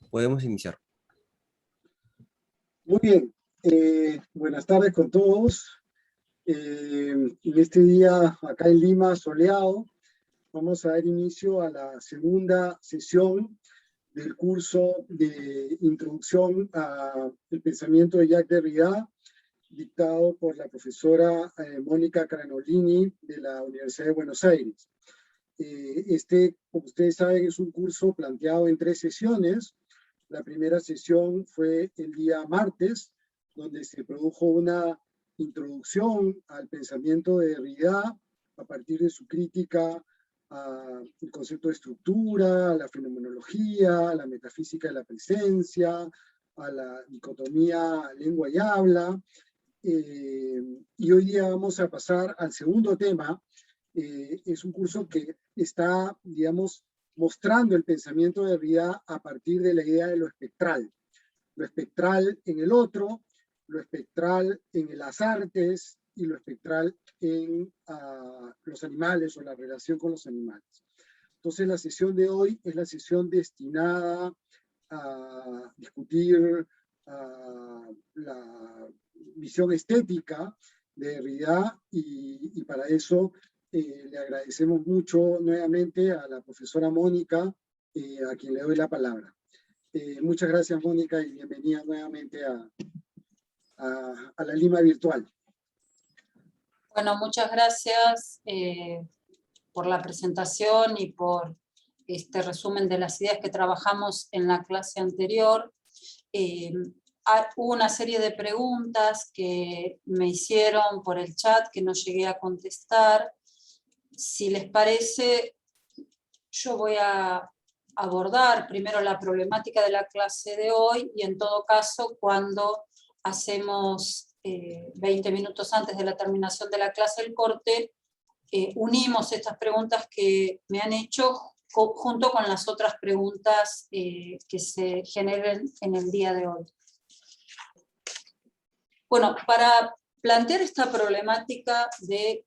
Podemos iniciar. Muy bien, buenas tardes con todos. En este día acá en Lima, soleado, vamos a dar inicio a la segunda sesión del curso de Introducción al Pensamiento de Jacques Derrida, dictado por la profesora Mónica Cranolini de la Universidad de Buenos Aires. Como ustedes saben, es un curso planteado en 3 sesiones. La primera sesión fue el día martes, donde se produjo una introducción al pensamiento de Derrida a partir de su crítica al concepto de estructura, a la fenomenología, a la metafísica de la presencia, a la dicotomía lengua y habla. Y hoy día vamos a pasar al segundo tema. Es un curso que está, digamos, mostrando el pensamiento de Derrida a partir de la idea de lo espectral en el otro, lo espectral en las artes y lo espectral en los animales o la relación con los animales. Entonces la sesión de hoy es la sesión destinada a discutir la visión estética de Derrida y para eso le agradecemos mucho nuevamente a la profesora Mónica, a quien le doy la palabra. Muchas gracias, Mónica, y bienvenida nuevamente a la Lima virtual. Bueno, muchas gracias por la presentación y por este resumen de las ideas que trabajamos en la clase anterior. Hubo una serie de preguntas que me hicieron por el chat que no llegué a contestar. Si les parece, yo voy a abordar primero la problemática de la clase de hoy y en todo caso cuando hacemos 20 minutos antes de la terminación de la clase el corte, unimos estas preguntas que me han hecho junto con las otras preguntas que se generen en el día de hoy. Bueno, para plantear esta problemática de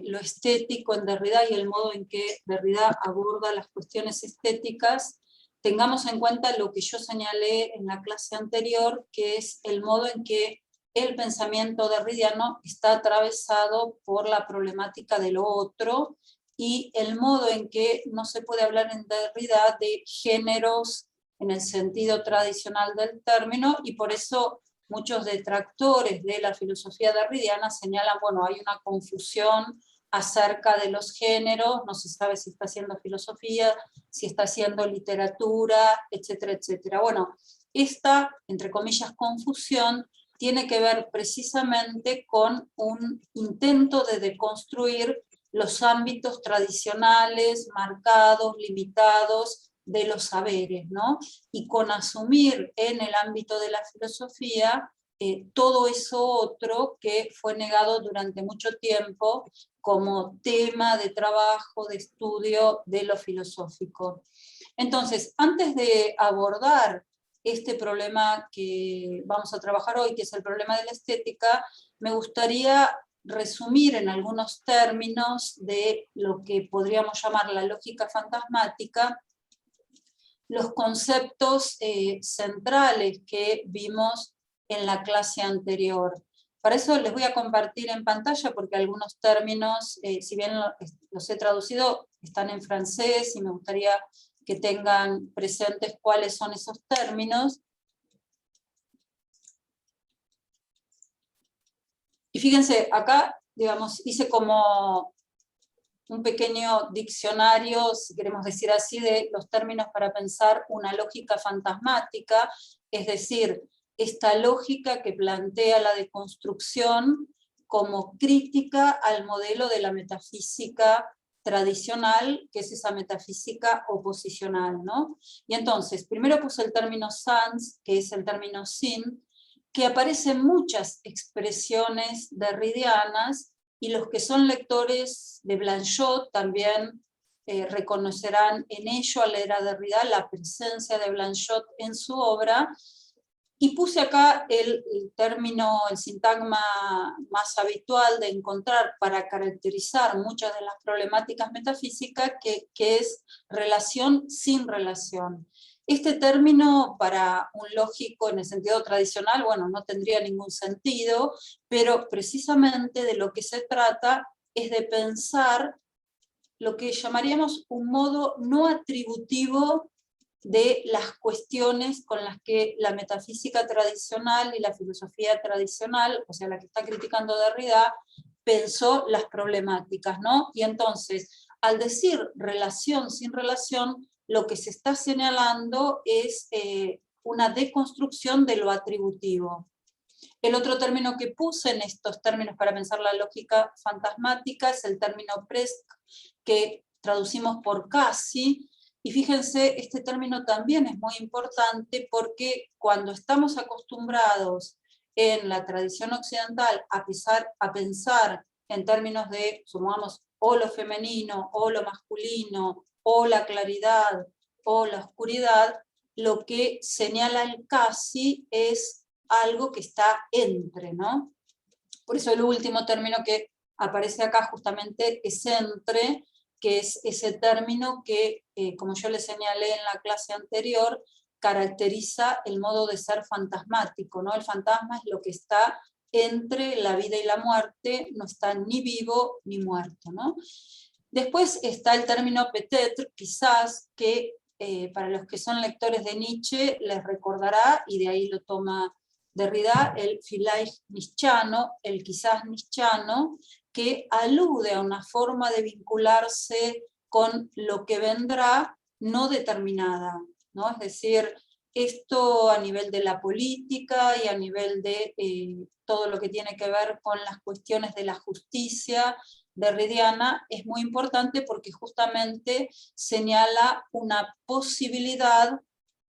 lo estético en Derrida y el modo en que Derrida aborda las cuestiones estéticas, tengamos en cuenta lo que yo señalé en la clase anterior, que es el modo en que el pensamiento derridiano está atravesado por la problemática de lo otro y el modo en que no se puede hablar en Derrida de géneros en el sentido tradicional del término, y por eso muchos detractores de la filosofía derridiana señalan, bueno, hay una confusión acerca de los géneros, no se sabe si está haciendo filosofía, si está haciendo literatura, etcétera, etcétera. Bueno, esta, entre comillas, confusión tiene que ver precisamente con un intento de deconstruir los ámbitos tradicionales, marcados, limitados, de los saberes, ¿no? Y con asumir en el ámbito de la filosofía todo eso otro que fue negado durante mucho tiempo como tema de trabajo, de estudio de lo filosófico. Entonces, antes de abordar este problema que vamos a trabajar hoy, que es el problema de la estética, me gustaría resumir en algunos términos de lo que podríamos llamar la lógica fantasmática, los conceptos centrales que vimos en la clase anterior. Para eso les voy a compartir en pantalla, porque algunos términos, si bien los he traducido, están en francés y me gustaría que tengan presentes cuáles son esos términos. Y fíjense, acá, digamos, hice como un pequeño diccionario, si queremos decir así, de los términos para pensar una lógica fantasmática, es decir, esta lógica que plantea la deconstrucción como crítica al modelo de la metafísica tradicional, que es esa metafísica oposicional, ¿no? Y entonces, primero puse el término sans, que es el término sin, que aparece en muchas expresiones derridianas, y los que son lectores de Blanchot también reconocerán en ello, al leer a Derrida, la presencia de Blanchot en su obra. Y puse acá el término, el sintagma más habitual de encontrar para caracterizar muchas de las problemáticas metafísicas, que es relación sin relación. Este término para un lógico en el sentido tradicional, bueno, no tendría ningún sentido, pero precisamente de lo que se trata es de pensar lo que llamaríamos un modo no atributivo de las cuestiones con las que la metafísica tradicional y la filosofía tradicional, o sea, la que está criticando Derrida, pensó las problemáticas, ¿no? Y entonces, al decir relación sin relación, lo que se está señalando es una deconstrucción de lo atributivo. El otro término que puse en estos términos para pensar la lógica fantasmática es el término Presc, que traducimos por casi, y fíjense, este término también es muy importante porque cuando estamos acostumbrados en la tradición occidental a pensar en términos de, sumamos, o lo femenino, o lo masculino, o la claridad, o la oscuridad, lo que señala el casi es algo que está entre, ¿no? Por eso el último término que aparece acá justamente es entre, que es ese término que, como yo les señalé en la clase anterior, caracteriza el modo de ser fantasmático, ¿no? El fantasma es lo que está entre la vida y la muerte, no está ni vivo ni muerto, ¿no? Después está el término peut-être, quizás, que para los que son lectores de Nietzsche les recordará, y de ahí lo toma Derrida, el vielleicht nietzscheano, el quizás nietzscheano, que alude a una forma de vincularse con lo que vendrá no determinada, ¿no? Es decir, esto a nivel de la política y a nivel de todo lo que tiene que ver con las cuestiones de la justicia derridiana es muy importante porque justamente señala una posibilidad,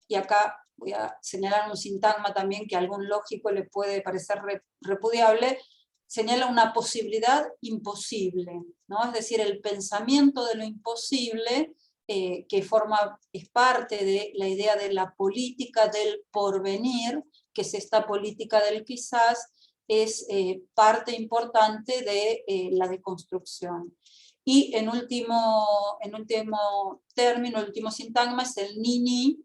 y acá voy a señalar un sintagma también que a algún lógico le puede parecer repudiable, señala una posibilidad imposible, ¿no? Es decir, el pensamiento de lo imposible, que es parte de la idea de la política del porvenir, que es esta política del quizás, es parte importante de la deconstrucción. Y en último término, el último sintagma es el ni-ni,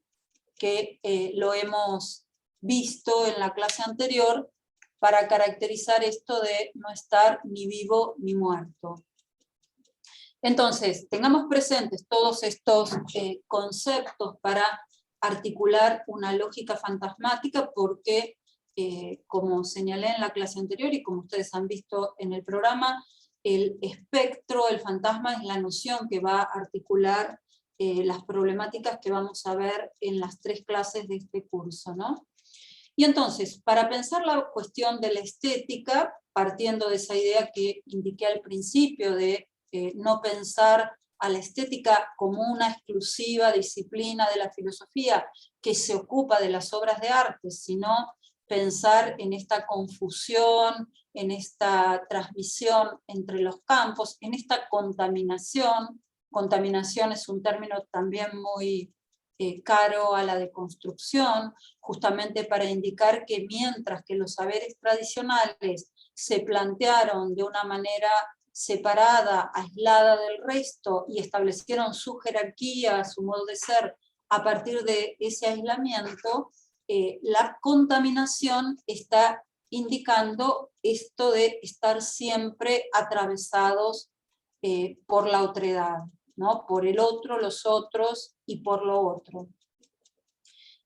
que lo hemos visto en la clase anterior para caracterizar esto de no estar ni vivo ni muerto. Entonces, tengamos presentes todos estos conceptos para articular una lógica fantasmática porque, como señalé en la clase anterior y como ustedes han visto en el programa, el espectro, el fantasma es la noción que va a articular las problemáticas que vamos a ver en las 3 clases de este curso, ¿no? Y entonces, para pensar la cuestión de la estética, partiendo de esa idea que indiqué al principio de no pensar a la estética como una exclusiva disciplina de la filosofía que se ocupa de las obras de arte, sino pensar en esta confusión, en esta transmisión entre los campos, en esta contaminación. Contaminación es un término también muy caro a la deconstrucción, justamente para indicar que mientras que los saberes tradicionales se plantearon de una manera separada, aislada del resto, y establecieron su jerarquía, su modo de ser, a partir de ese aislamiento, la contaminación está indicando esto de estar siempre atravesados por la otredad, ¿no? Por el otro, los otros y por lo otro.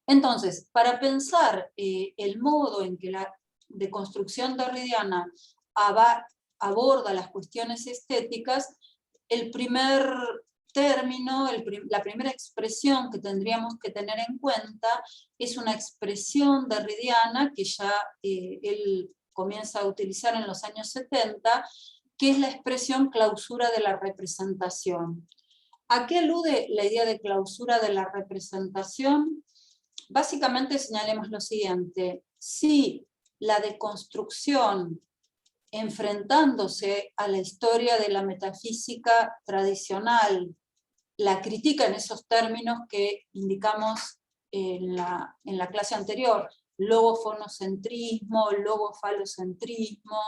Entonces, para pensar el modo en que la deconstrucción derridiana aborda las cuestiones estéticas, el primer término, la primera expresión que tendríamos que tener en cuenta es una expresión derridiana que ya él comienza a utilizar en los años 70, que es la expresión clausura de la representación. ¿A qué alude la idea de clausura de la representación? Básicamente señalemos lo siguiente: si la deconstrucción, enfrentándose a la historia de la metafísica tradicional, la critica en esos términos que indicamos en la clase anterior, logofonocentrismo, logofalocentrismo,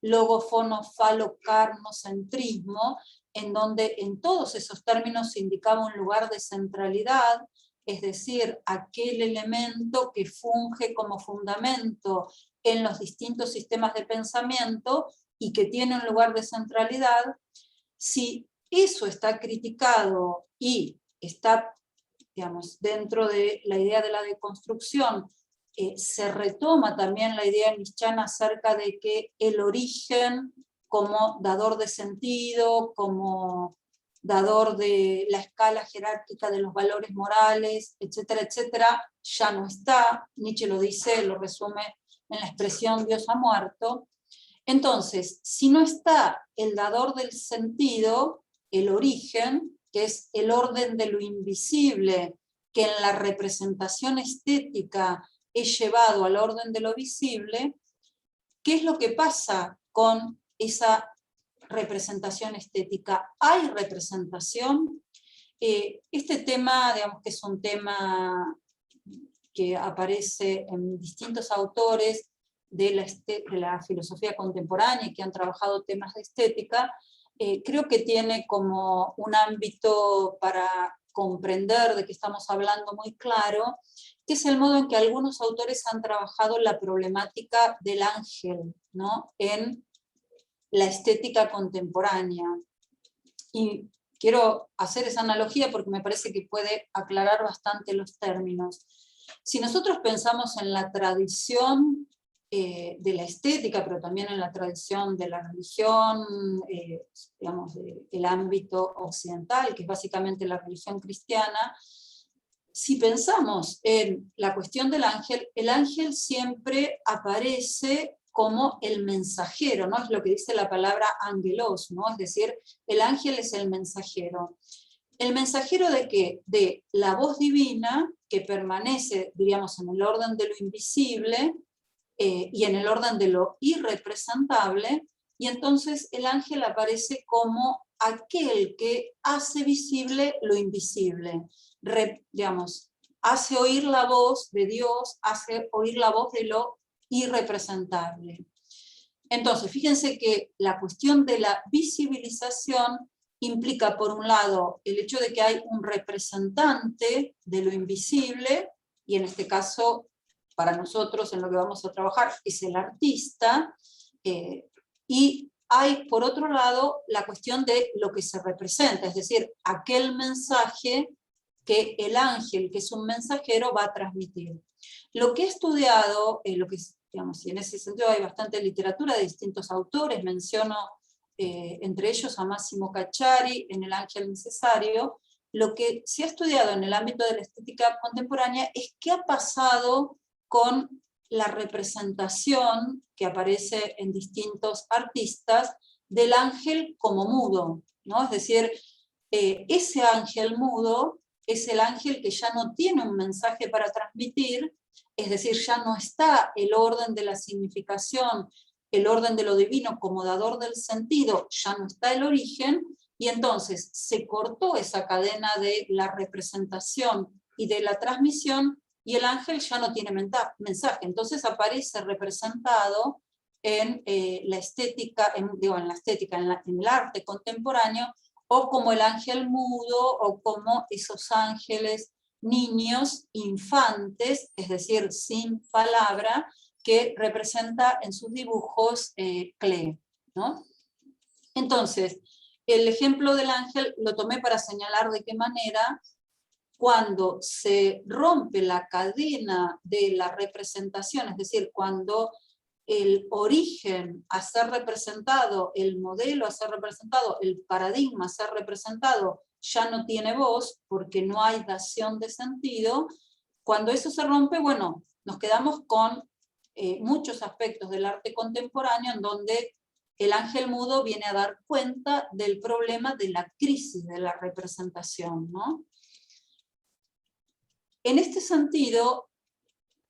logofono-falo-carnocentrismo, en donde en todos esos términos se indicaba un lugar de centralidad es decir, aquel elemento que funge como fundamento en los distintos sistemas de pensamiento y que tiene un lugar de centralidad, si eso está criticado y está, digamos, dentro de la idea de la deconstrucción, se retoma también la idea nichiana acerca de que el origen como dador de sentido, como dador de la escala jerárquica de los valores morales, etcétera, etcétera, ya no está. Nietzsche lo dice, lo resume en la expresión Dios ha muerto. Entonces, si no está el dador del sentido, el origen, que es el orden de lo invisible, que en la representación estética es llevado al orden de lo visible, ¿qué es lo que pasa con esa representación estética? ¿Hay representación? Este tema, digamos que es un tema que aparece en distintos autores de la filosofía contemporánea y que han trabajado temas de estética, creo que tiene como un ámbito para comprender de qué estamos hablando muy claro, que es el modo en que algunos autores han trabajado la problemática del ángel, ¿no?, en la estética contemporánea. Y quiero hacer esa analogía porque me parece que puede aclarar bastante los términos. Si nosotros pensamos en la tradición de la estética, pero también en la tradición de la religión, digamos, del ámbito occidental, que es básicamente la religión cristiana, si pensamos en la cuestión del ángel, el ángel siempre aparece como el mensajero, ¿no? Es lo que dice la palabra angelos, ¿no? Es decir, el ángel es el mensajero. ¿El mensajero de qué? De la voz divina que permanece, diríamos, en el orden de lo invisible y en el orden de lo irrepresentable, y entonces el ángel aparece como aquel que hace visible lo invisible, digamos, hace oír la voz de Dios, hace oír la voz de lo irrepresentable. Entonces, fíjense que la cuestión de la visibilización implica, por un lado, el hecho de que hay un representante de lo invisible, y en este caso, para nosotros, en lo que vamos a trabajar, es el artista, y hay, por otro lado, la cuestión de lo que se representa, es decir, aquel mensaje que el ángel, que es un mensajero, va a transmitir. Lo que he estudiado, digamos, y en ese sentido hay bastante literatura de distintos autores, menciono entre ellos a Massimo Cacciari en El ángel necesario. Lo que se ha estudiado en el ámbito de la estética contemporánea es qué ha pasado con la representación que aparece en distintos artistas del ángel como mudo, ¿no? Es decir, ese ángel mudo es el ángel que ya no tiene un mensaje para transmitir, es decir, ya no está el orden de la significación, el orden de lo divino como dador del sentido, ya no está el origen, y entonces se cortó esa cadena de la representación y de la transmisión, y el ángel ya no tiene mensaje. Entonces aparece representado en la estética, en el arte contemporáneo, o como el ángel mudo, o como esos ángeles niños, infantes, es decir, sin palabra, que representa en sus dibujos Klee, ¿no? Entonces, el ejemplo del ángel lo tomé para señalar de qué manera, cuando se rompe la cadena de la representación, es decir, cuando el origen a ser representado, el modelo a ser representado, el paradigma a ser representado, ya no tiene voz porque no hay dación de sentido, cuando eso se rompe, bueno, nos quedamos con muchos aspectos del arte contemporáneo en donde el ángel mudo viene a dar cuenta del problema de la crisis de la representación, ¿no? En este sentido,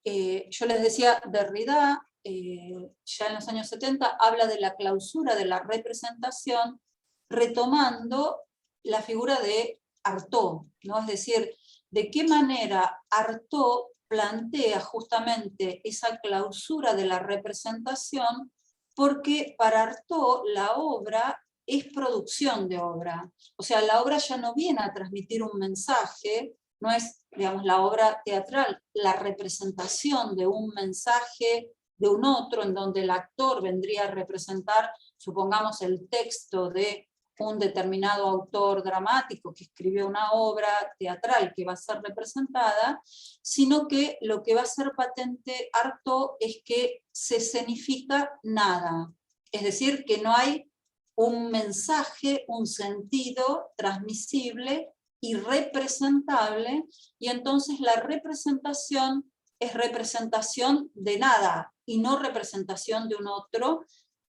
yo les decía, Derrida, ya en los años 70, habla de la clausura de la representación, retomando la figura de Artaud, ¿no? Es decir, de qué manera Artaud plantea justamente esa clausura de la representación, porque para Artaud la obra es producción de obra. O sea, la obra ya no viene a transmitir un mensaje, no es, digamos, la obra teatral, la representación de un mensaje de un otro, en donde el actor vendría a representar, supongamos, el texto de un determinado autor dramático que escribió una obra teatral que va a ser representada, sino que lo que va a ser patente Artaud es que se escenifica nada. Es decir, que no hay un mensaje, un sentido transmisible y representable, y entonces la representación es representación de nada y no representación de un otro,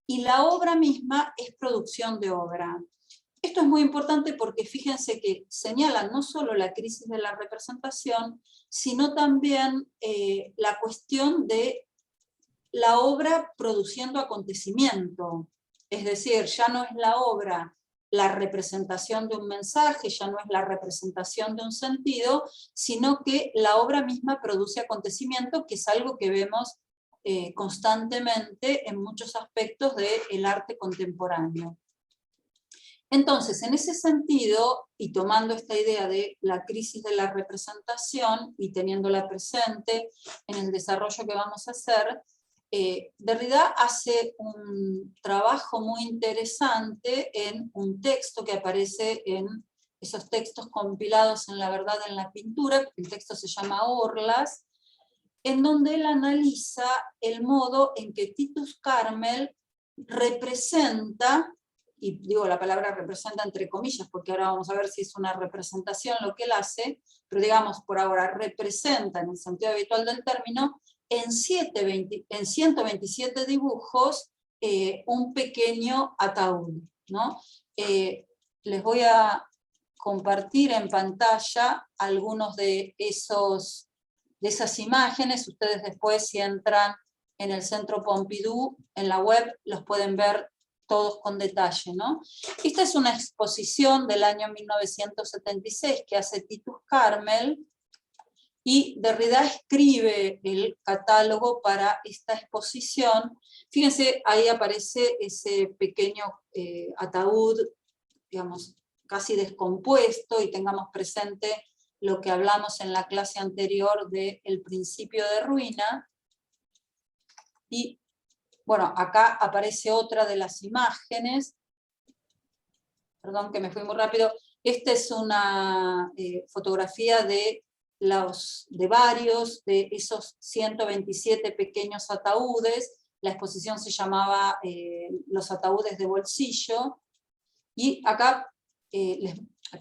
y la obra misma es producción de obra. Esto es muy importante porque fíjense que señalan no solo la crisis de la representación, sino también la cuestión de la obra produciendo acontecimiento. Es decir, ya no es la obra la representación de un mensaje, ya no es la representación de un sentido, sino que la obra misma produce acontecimiento, que es algo que vemos constantemente en muchos aspectos del arte contemporáneo. Entonces, en ese sentido, y tomando esta idea de la crisis de la representación y teniéndola presente en el desarrollo que vamos a hacer, Derrida hace un trabajo muy interesante en un texto que aparece en esos textos compilados en La verdad en la pintura. El texto se llama Orlas, en donde él analiza el modo en que Titus Carmel representa, y digo la palabra representa entre comillas, porque ahora vamos a ver si es una representación lo que él hace, pero digamos por ahora representa en el sentido habitual del término, en 127 dibujos un pequeño ataúd, ¿no? Les voy a compartir en pantalla algunos de esas imágenes. Ustedes después, si entran en el Centro Pompidou, en la web, los pueden ver todos con detalle, ¿no? Esta es una exposición del año 1976 que hace Titus Carmel, y Derrida escribe el catálogo para esta exposición. Fíjense, ahí aparece ese pequeño ataúd, digamos, casi descompuesto, y tengamos presente lo que hablamos en la clase anterior del principio de ruina. Y bueno, acá aparece otra de las imágenes. Perdón que me fui muy rápido. Esta es una fotografía de varios de esos 127 pequeños ataúdes. La exposición se llamaba Los ataúdes de bolsillo. Y acá,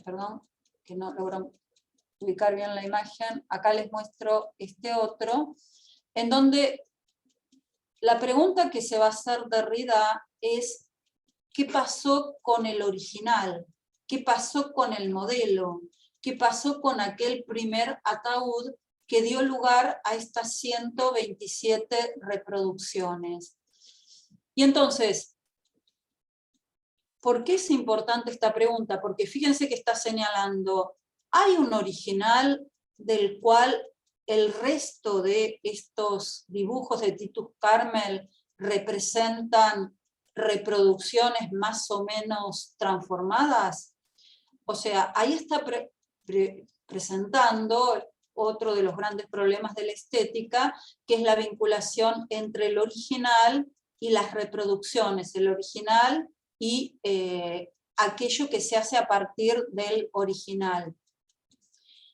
perdón, que no logro ubicar bien la imagen, acá les muestro este otro, en donde la pregunta que se va a hacer Derrida es ¿qué pasó con el original? ¿Qué pasó con el modelo? ¿Qué pasó con aquel primer ataúd que dio lugar a estas 127 reproducciones? Y entonces, ¿por qué es importante esta pregunta? Porque fíjense que está señalando, hay un original del cual el resto de estos dibujos de Titus Carmel representan reproducciones más o menos transformadas. O sea, ahí está presentando otro de los grandes problemas de la estética, que es la vinculación entre el original y las reproducciones, el original y aquello que se hace a partir del original.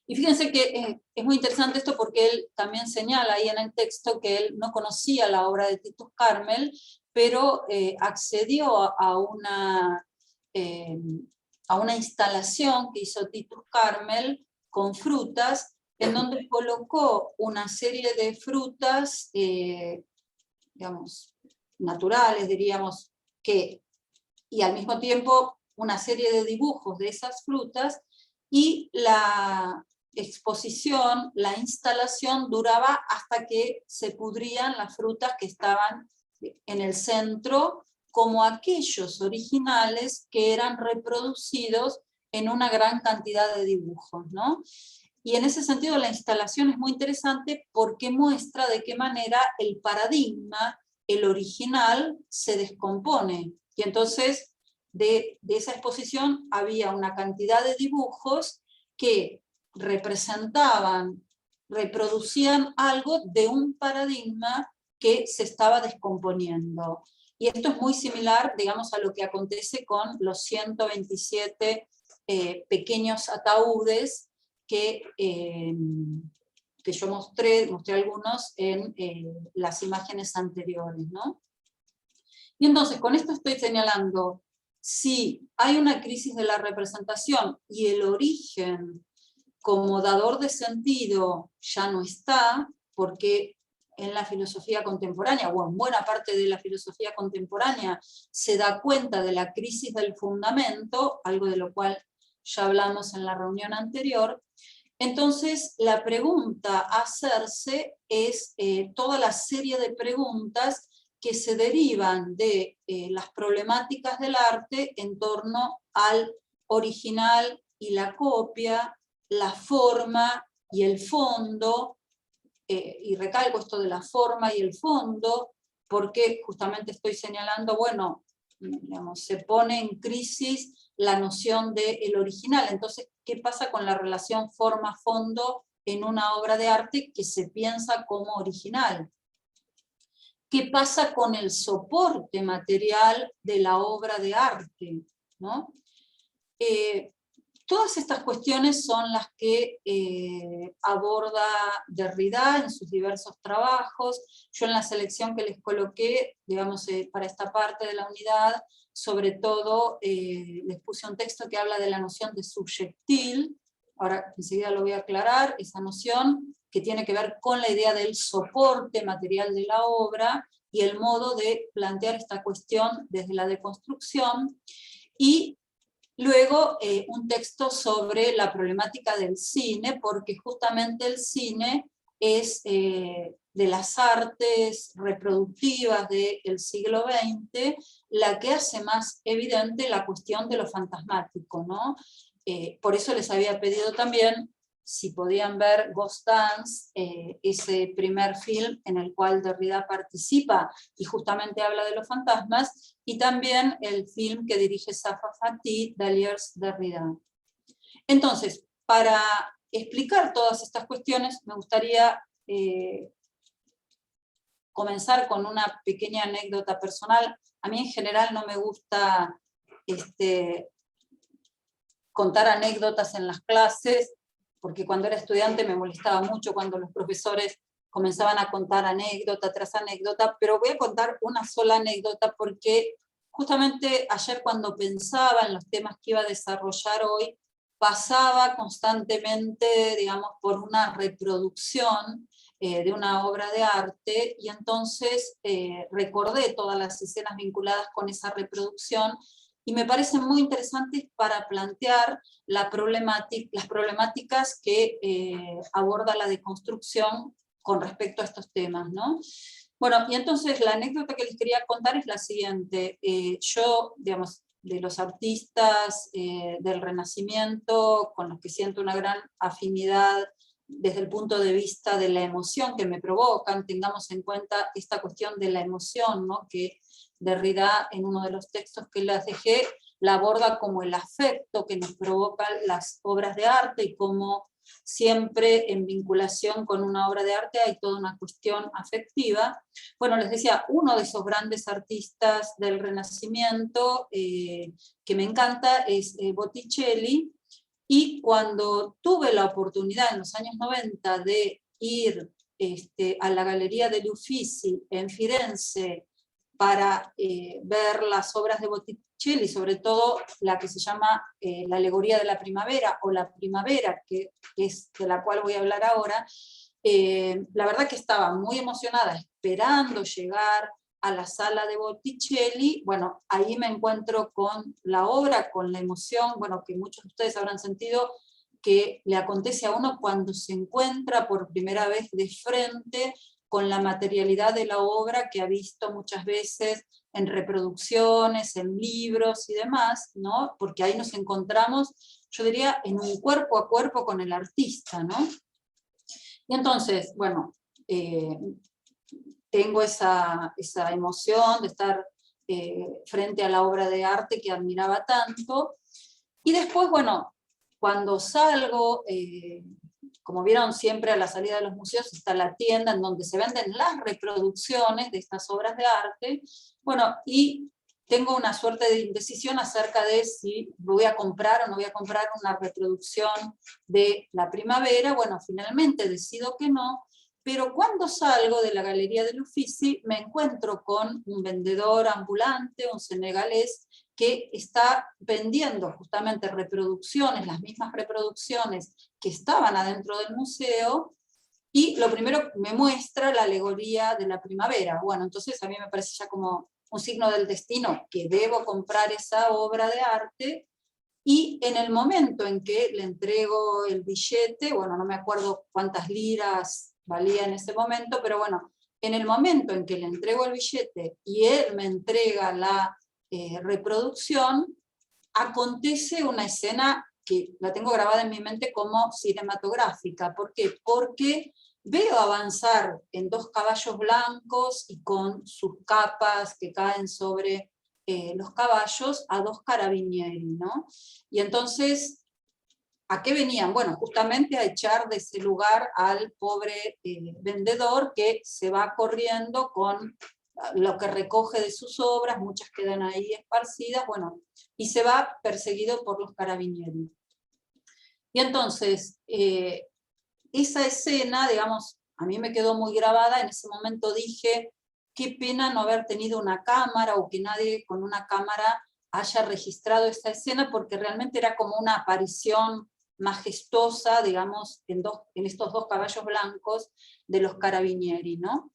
Y fíjense que es muy interesante esto porque él también señala ahí en el texto que él no conocía la obra de Titus Carmel, pero accedió a una instalación que hizo Titus Carmel con frutas, en donde colocó una serie de frutas, digamos, naturales, diríamos, y al mismo tiempo una serie de dibujos de esas frutas, y la exposición, la instalación duraba hasta que se pudrían las frutas que estaban en el centro, como aquellos originales que eran reproducidos en una gran cantidad de dibujos, ¿no? Y en ese sentido la instalación es muy interesante porque muestra de qué manera el paradigma, el original, se descompone. Y entonces de esa exposición había una cantidad de dibujos que reproducían algo de un paradigma que se estaba descomponiendo. Y esto es muy similar, digamos, a lo que acontece con los 127 pequeños ataúdes que yo mostré algunos en las imágenes anteriores, ¿no? Y entonces, con esto estoy señalando, si hay una crisis de la representación y el origen como dador de sentido ya no está, porque en la filosofía contemporánea, o en buena parte de la filosofía contemporánea, se da cuenta de la crisis del fundamento, algo de lo cual ya hablamos en la reunión anterior. Entonces, la pregunta a hacerse es toda la serie de preguntas que se derivan de las problemáticas del arte en torno al original y la copia, la forma y el fondo, y recalco esto de la forma y el fondo, porque justamente estoy señalando, bueno, digamos, se pone en crisis la noción del original. Entonces, ¿qué pasa con la relación forma-fondo en una obra de arte que se piensa como original? ¿Qué pasa con el soporte material de la obra de arte, ¿no? Todas estas cuestiones son las que aborda Derrida en sus diversos trabajos. Yo en la selección que les coloqué, digamos, para esta parte de la unidad, sobre todo les puse un texto que habla de la noción de subyectil. Ahora enseguida lo voy a aclarar, esa noción que tiene que ver con la idea del soporte material de la obra y el modo de plantear esta cuestión desde la deconstrucción. Y luego un texto sobre la problemática del cine, porque justamente el cine es de las artes reproductivas del siglo XX la que hace más evidente la cuestión de lo fantasmático, ¿no? Por eso les había pedido también si podían ver Ghost Dance, ese primer film en el cual Derrida participa y justamente habla de los fantasmas, y también el film que dirige Safa Fatih, Daliers Derrida. Entonces, para explicar todas estas cuestiones, me gustaría comenzar con una pequeña anécdota personal. A mí en general no me gusta contar anécdotas en las clases, porque cuando era estudiante me molestaba mucho cuando los profesores comenzaban a contar anécdota tras anécdota, pero voy a contar una sola anécdota porque justamente ayer cuando pensaba en los temas que iba a desarrollar hoy, pasaba constantemente, digamos, por una reproducción de una obra de arte, y entonces recordé todas las escenas vinculadas con esa reproducción, y me parecen muy interesantes para plantear las problemáticas que aborda la deconstrucción con respecto a estos temas, ¿no? Bueno, y entonces la anécdota que les quería contar es la siguiente. Yo, digamos, de los artistas del Renacimiento, con los que siento una gran afinidad desde el punto de vista de la emoción que me provocan, tengamos en cuenta esta cuestión de la emoción, ¿no? Que Derrida, en uno de los textos que les dejé, la aborda como el afecto que nos provocan las obras de arte, y como siempre en vinculación con una obra de arte hay toda una cuestión afectiva. Bueno, les decía, uno de esos grandes artistas del Renacimiento que me encanta es Botticelli, y cuando tuve la oportunidad en los años 90 de ir a la Galería degli Uffizi en Firenze para ver las obras de Botticelli, sobre todo la que se llama La alegoría de la primavera, o La primavera, que es de la cual voy a hablar ahora, la verdad que estaba muy emocionada esperando llegar a la sala de Botticelli. Bueno, ahí me encuentro con la obra, con la emoción, bueno, que muchos de ustedes habrán sentido que le acontece a uno cuando se encuentra por primera vez de frente con la materialidad de la obra que ha visto muchas veces en reproducciones, en libros y demás, ¿no? Porque ahí nos encontramos, yo diría, en un cuerpo a cuerpo con el artista, ¿no? Y entonces, bueno, tengo esa emoción de estar frente a la obra de arte que admiraba tanto. Y después, bueno, Cuando salgo, como vieron siempre a la salida de los museos está la tienda en donde se venden las reproducciones de estas obras de arte, bueno, y tengo una suerte de indecisión acerca de si voy a comprar o no voy a comprar una reproducción de la primavera. Bueno, finalmente decido que no, pero cuando salgo de la Galería del Uffizi me encuentro con un vendedor ambulante, un senegalés, que está vendiendo justamente reproducciones, las mismas reproducciones que estaban adentro del museo, y lo primero me muestra la alegoría de la primavera. Bueno, entonces a mí me parece ya como un signo del destino que debo comprar esa obra de arte, y en el momento en que le entrego el billete, bueno, no me acuerdo cuántas liras valía en ese momento, pero bueno, en el momento en que le entrego el billete y él me entrega la reproducción, acontece una escena que la tengo grabada en mi mente como cinematográfica. ¿Por qué? Porque veo avanzar en dos caballos blancos y con sus capas que caen sobre los caballos a dos carabinieri, ¿no? Y entonces, ¿a qué venían? Bueno, justamente a echar de ese lugar al pobre vendedor, que se va corriendo con lo que recoge de sus obras, muchas quedan ahí esparcidas, bueno, y se va perseguido por los carabinieri. Y entonces, esa escena, digamos, a mí me quedó muy grabada. En ese momento dije, qué pena no haber tenido una cámara, o que nadie con una cámara haya registrado esta escena, porque realmente era como una aparición majestuosa, digamos, en estos dos caballos blancos de los carabinieri, ¿no?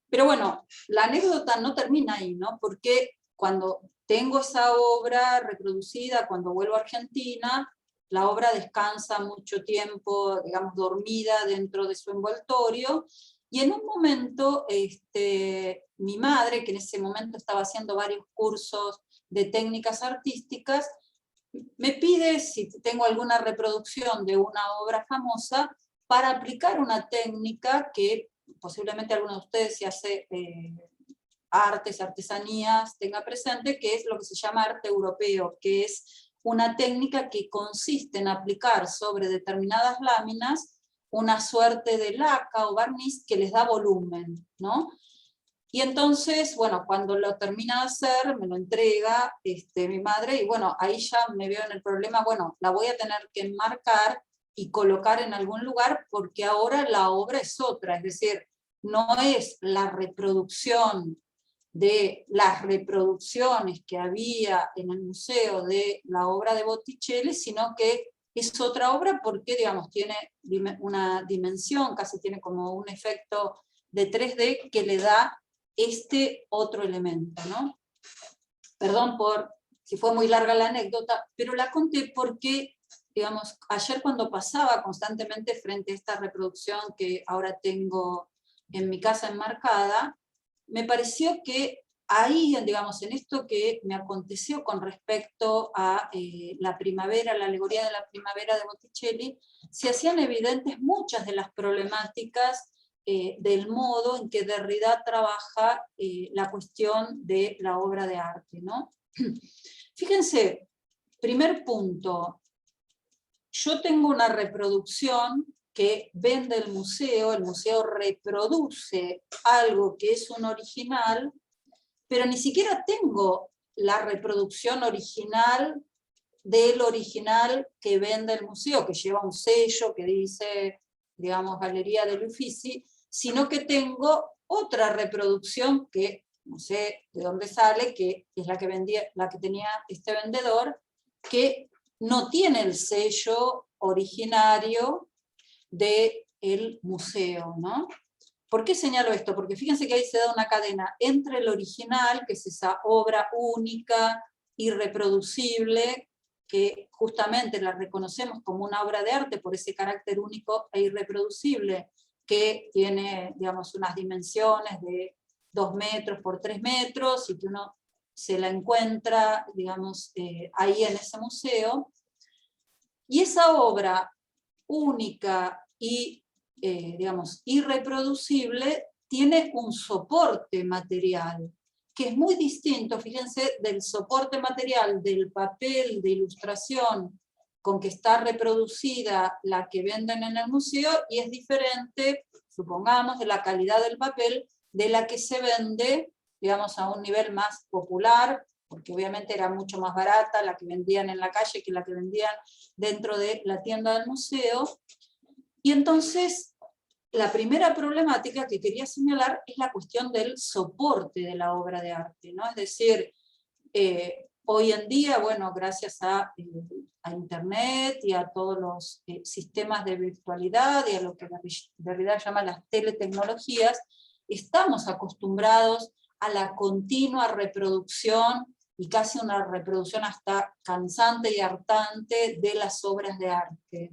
Pero bueno, la anécdota no termina ahí, ¿no? Porque cuando tengo esa obra reproducida, cuando vuelvo a Argentina, la obra descansa mucho tiempo, digamos, dormida dentro de su envoltorio, y en un momento mi madre, que en ese momento estaba haciendo varios cursos de técnicas artísticas, me pide si tengo alguna reproducción de una obra famosa para aplicar una técnica que posiblemente alguno de ustedes, si hace artes, artesanías, tenga presente, que es lo que se llama arte europeo, que es una técnica que consiste en aplicar sobre determinadas láminas una suerte de laca o barniz que les da volumen, ¿no? Y entonces, bueno, cuando lo termina de hacer, me lo entrega mi madre, y bueno, ahí ya me veo en el problema, bueno, la voy a tener que enmarcar y colocar en algún lugar, porque ahora la obra es otra, es decir, no es la reproducción de las reproducciones que había en el museo de la obra de Botticelli, sino que es otra obra porque, digamos, tiene una dimensión, casi tiene como un efecto de 3D que le da este otro elemento, ¿no? Perdón por si fue muy larga la anécdota, pero la conté porque, digamos, ayer cuando pasaba constantemente frente a esta reproducción que ahora tengo en mi casa enmarcada, me pareció que ahí, digamos, en esto que me aconteció con respecto a la primavera, la alegoría de la primavera de Botticelli, se hacían evidentes muchas de las problemáticas del modo en que Derrida trabaja la cuestión de la obra de arte, ¿no? Fíjense, primer punto, yo tengo una reproducción que vende el museo reproduce algo que es un original, pero ni siquiera tengo la reproducción original del original que vende el museo, que lleva un sello que dice, digamos, Galería del Uffizi, sino que tengo otra reproducción que no sé de dónde sale, que es la que tenía este vendedor, que no tiene el sello originario del museo, ¿no? ¿Por qué señalo esto? Porque fíjense que ahí se da una cadena entre el original, que es esa obra única, irreproducible, que justamente la reconocemos como una obra de arte por ese carácter único e irreproducible, que tiene, digamos, unas dimensiones de 2 metros por 3 metros, y que uno se la encuentra, digamos, ahí en ese museo. Y esa obra única y, digamos, irreproducible, tiene un soporte material, que es muy distinto, fíjense, del soporte material del papel de ilustración con que está reproducida la que venden en el museo y es diferente, supongamos, de la calidad del papel de la que se vende, digamos, a un nivel más popular, porque obviamente era mucho más barata la que vendían en la calle que la que vendían dentro de la tienda del museo. Y entonces, la primera problemática que quería señalar es la cuestión del soporte de la obra de arte, ¿no? Es decir, hoy en día, bueno, gracias a Internet y a todos los sistemas de virtualidad y a lo que Derrida llama las teletecnologías, estamos acostumbrados a la continua reproducción y casi una reproducción hasta cansante y hartante de las obras de arte.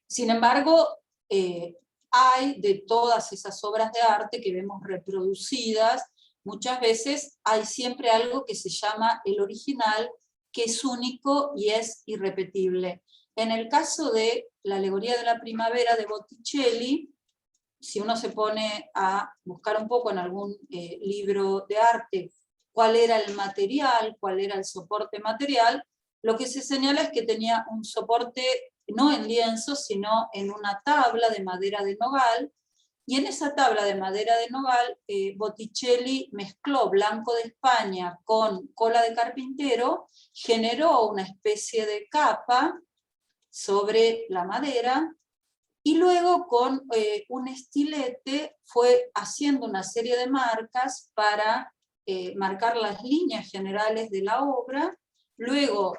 Sin embargo, hay de todas esas obras de arte que vemos reproducidas, muchas veces hay siempre algo que se llama el original, que es único y es irrepetible. En el caso de la alegoría de la primavera de Botticelli, si uno se pone a buscar un poco en algún libro de arte cuál era el material, cuál era el soporte material, lo que se señala es que tenía un soporte no en lienzo, sino en una tabla de madera de nogal, y en esa tabla de madera de nogal Botticelli mezcló blanco de España con cola de carpintero, generó una especie de capa sobre la madera, y luego con un estilete fue haciendo una serie de marcas para marcar las líneas generales de la obra, luego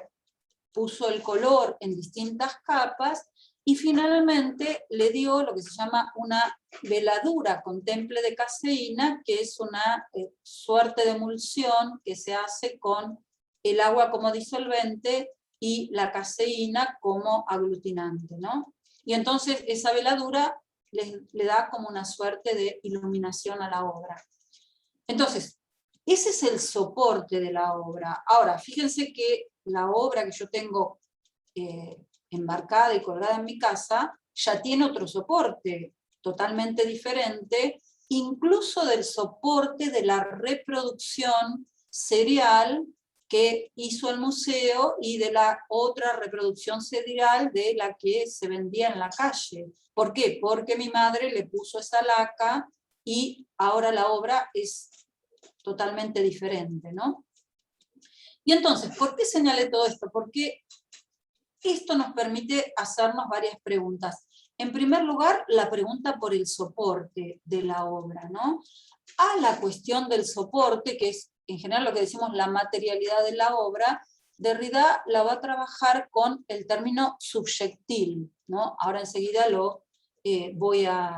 puso el color en distintas capas, y finalmente le dio lo que se llama una veladura con temple de caseína, que es una suerte de emulsión que se hace con el agua como disolvente y la caseína como aglutinante, ¿no? Y entonces esa veladura le da como una suerte de iluminación a la obra. Entonces, ese es el soporte de la obra. Ahora, fíjense que la obra que yo tengo embarcada y colgada en mi casa ya tiene otro soporte totalmente diferente, incluso del soporte de la reproducción serial que hizo el museo y de la otra reproducción serial de la que se vendía en la calle. ¿Por qué? Porque mi madre le puso esa laca y ahora la obra es totalmente diferente, ¿no? Y entonces, ¿por qué señalé todo esto? Porque esto nos permite hacernos varias preguntas. En primer lugar, la pregunta por el soporte de la obra, ¿no? A la cuestión del soporte, que es en general lo que decimos la materialidad de la obra, Derrida la va a trabajar con el término subjectil, ¿no? Ahora enseguida lo voy a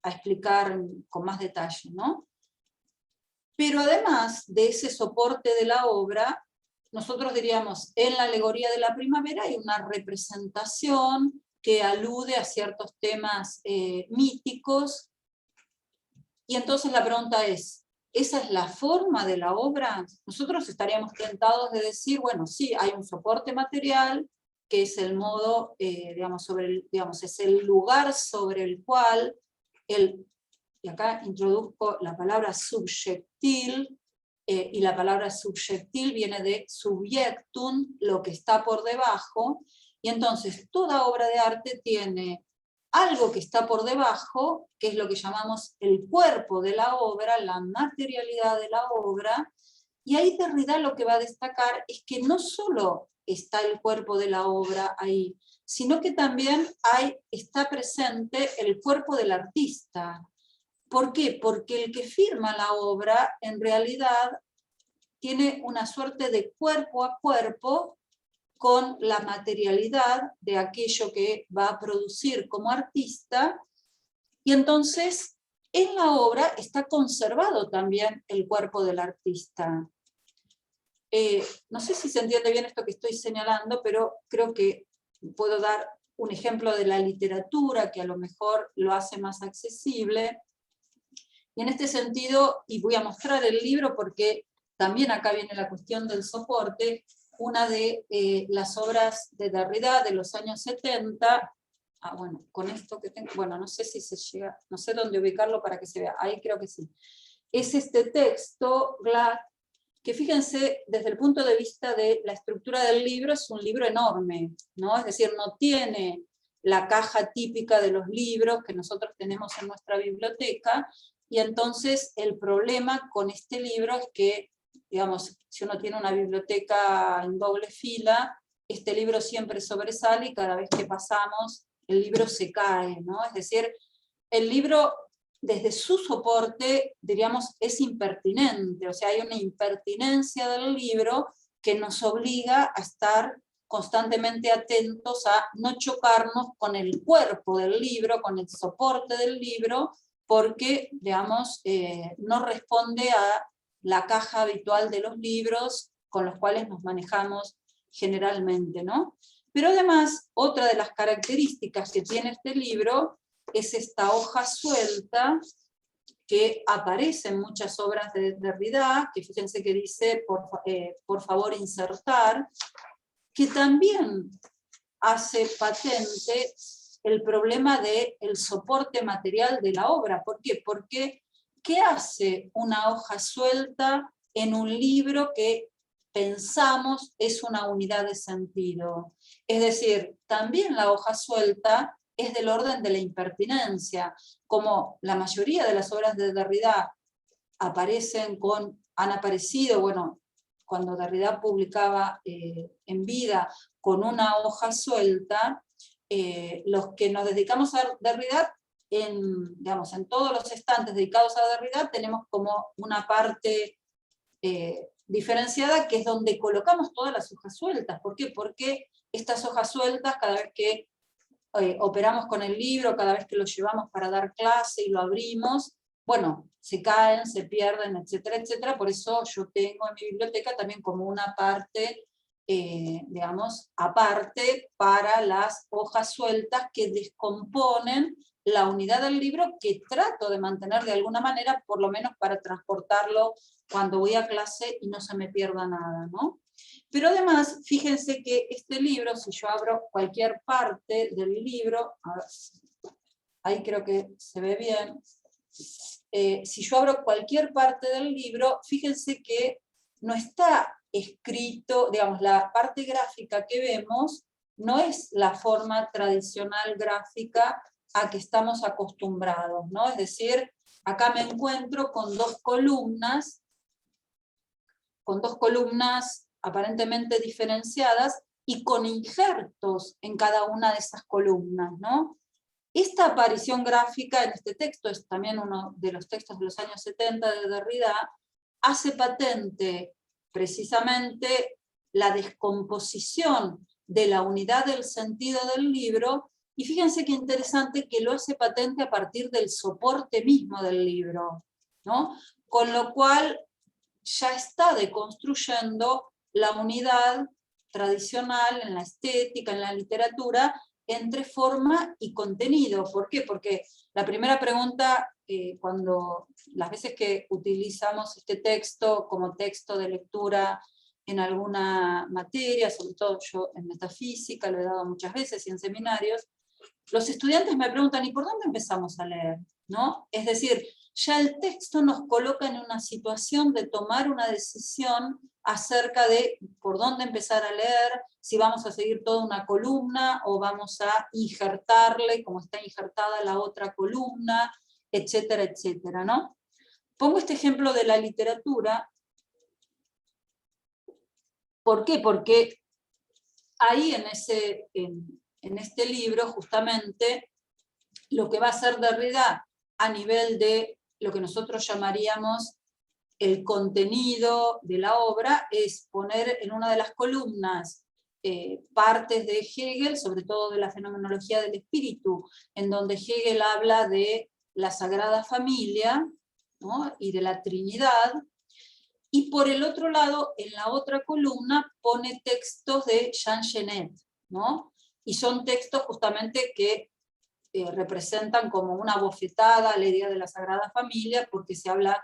explicar con más detalle, ¿no? Pero además de ese soporte de la obra, nosotros diríamos, en la alegoría de la primavera hay una representación que alude a ciertos temas míticos, y entonces la pregunta es, ¿esa es la forma de la obra? Nosotros estaríamos tentados de decir, bueno, sí, hay un soporte material, que es el modo, digamos, es el lugar sobre el cual y acá introduzco la palabra subjectil, y la palabra subjectil viene de subjectum, lo que está por debajo, y entonces toda obra de arte tiene algo que está por debajo, que es lo que llamamos el cuerpo de la obra, la materialidad de la obra, y ahí Derrida lo que va a destacar es que no solo está el cuerpo de la obra ahí, sino que también está presente el cuerpo del artista. ¿Por qué? Porque el que firma la obra en realidad tiene una suerte de cuerpo a cuerpo con la materialidad de aquello que va a producir como artista, y entonces en la obra está conservado también el cuerpo del artista. No sé si se entiende bien esto que estoy señalando, pero creo que puedo dar un ejemplo de la literatura que a lo mejor lo hace más accesible. Y en este sentido, y voy a mostrar el libro porque también acá viene la cuestión del soporte, una de las obras de Derrida de los años 70, bueno, con esto que tengo, bueno, no sé si se llega, no sé dónde ubicarlo para que se vea, ahí creo que sí. Es este texto, que fíjense, desde el punto de vista de la estructura del libro, es un libro enorme, ¿no? Es decir, no tiene la caja típica de los libros que nosotros tenemos en nuestra biblioteca, y entonces el problema con este libro es que, digamos, si uno tiene una biblioteca en doble fila, este libro siempre sobresale y cada vez que pasamos, el libro se cae, ¿no? Es decir, el libro, desde su soporte, diríamos, es impertinente, o sea, hay una impertinencia del libro que nos obliga a estar constantemente atentos a no chocarnos con el cuerpo del libro, con el soporte del libro, porque, digamos, no responde a la caja habitual de los libros con los cuales nos manejamos generalmente, ¿no? Pero además, otra de las características que tiene este libro es esta hoja suelta que aparece en muchas obras de Derrida, que fíjense que dice, por favor, insertar, que también hace patente el problema del soporte material de la obra. ¿Por qué? Porque ¿qué hace una hoja suelta en un libro que pensamos es una unidad de sentido? Es decir, también la hoja suelta es del orden de la impertinencia. Como la mayoría de las obras de Derrida han aparecido, bueno, cuando Derrida publicaba en vida con una hoja suelta, los que nos dedicamos a Derrida, digamos, en todos los estantes dedicados a Derrida, tenemos como una parte diferenciada, que es donde colocamos todas las hojas sueltas. ¿Por qué? Porque estas hojas sueltas, cada vez que operamos con el libro, cada vez que lo llevamos para dar clase y lo abrimos, bueno, se caen, se pierden, etcétera, etcétera. Por eso yo tengo en mi biblioteca también como una parte, digamos, aparte para las hojas sueltas que descomponen la unidad del libro, que trato de mantener de alguna manera, por lo menos para transportarlo cuando voy a clase y no se me pierda nada, ¿no? Pero además, fíjense que este libro, si yo abro cualquier parte del libro, a ver, ahí creo que se ve bien, si yo abro cualquier parte del libro, fíjense que no está escrito, digamos, la parte gráfica que vemos no es la forma tradicional gráfica a que estamos acostumbrados, ¿no? Es decir, acá me encuentro con dos columnas aparentemente diferenciadas y con injertos en cada una de esas columnas, ¿no? Esta aparición gráfica en este texto, es también uno de los textos de los años 70 de Derrida, hace patente precisamente la descomposición de la unidad del sentido del libro, y fíjense qué interesante que lo hace patente a partir del soporte mismo del libro, ¿no? Con lo cual ya está deconstruyendo la unidad tradicional en la estética, en la literatura, entre forma y contenido. ¿Por qué? Porque la primera pregunta, cuando las veces que utilizamos este texto como texto de lectura en alguna materia, sobre todo yo en metafísica, lo he dado muchas veces y en seminarios, los estudiantes me preguntan, ¿y por dónde empezamos a leer? ¿No? Es decir, ya el texto nos coloca en una situación de tomar una decisión acerca de por dónde empezar a leer, si vamos a seguir toda una columna o vamos a injertarle, como está injertada la otra columna, etcétera, etcétera, ¿no? Pongo este ejemplo de la literatura. ¿Por qué? Porque ahí en este libro, justamente, lo que va a hacer Derrida a nivel de lo que nosotros llamaríamos el contenido de la obra es poner en una de las columnas partes de Hegel, sobre todo de la fenomenología del espíritu, en donde Hegel habla de la Sagrada Familia, ¿no? Y de la Trinidad, y por el otro lado, en la otra columna, pone textos de Jean Genet, ¿no? Y son textos justamente que representan como una bofetada a la idea de la Sagrada Familia, porque se habla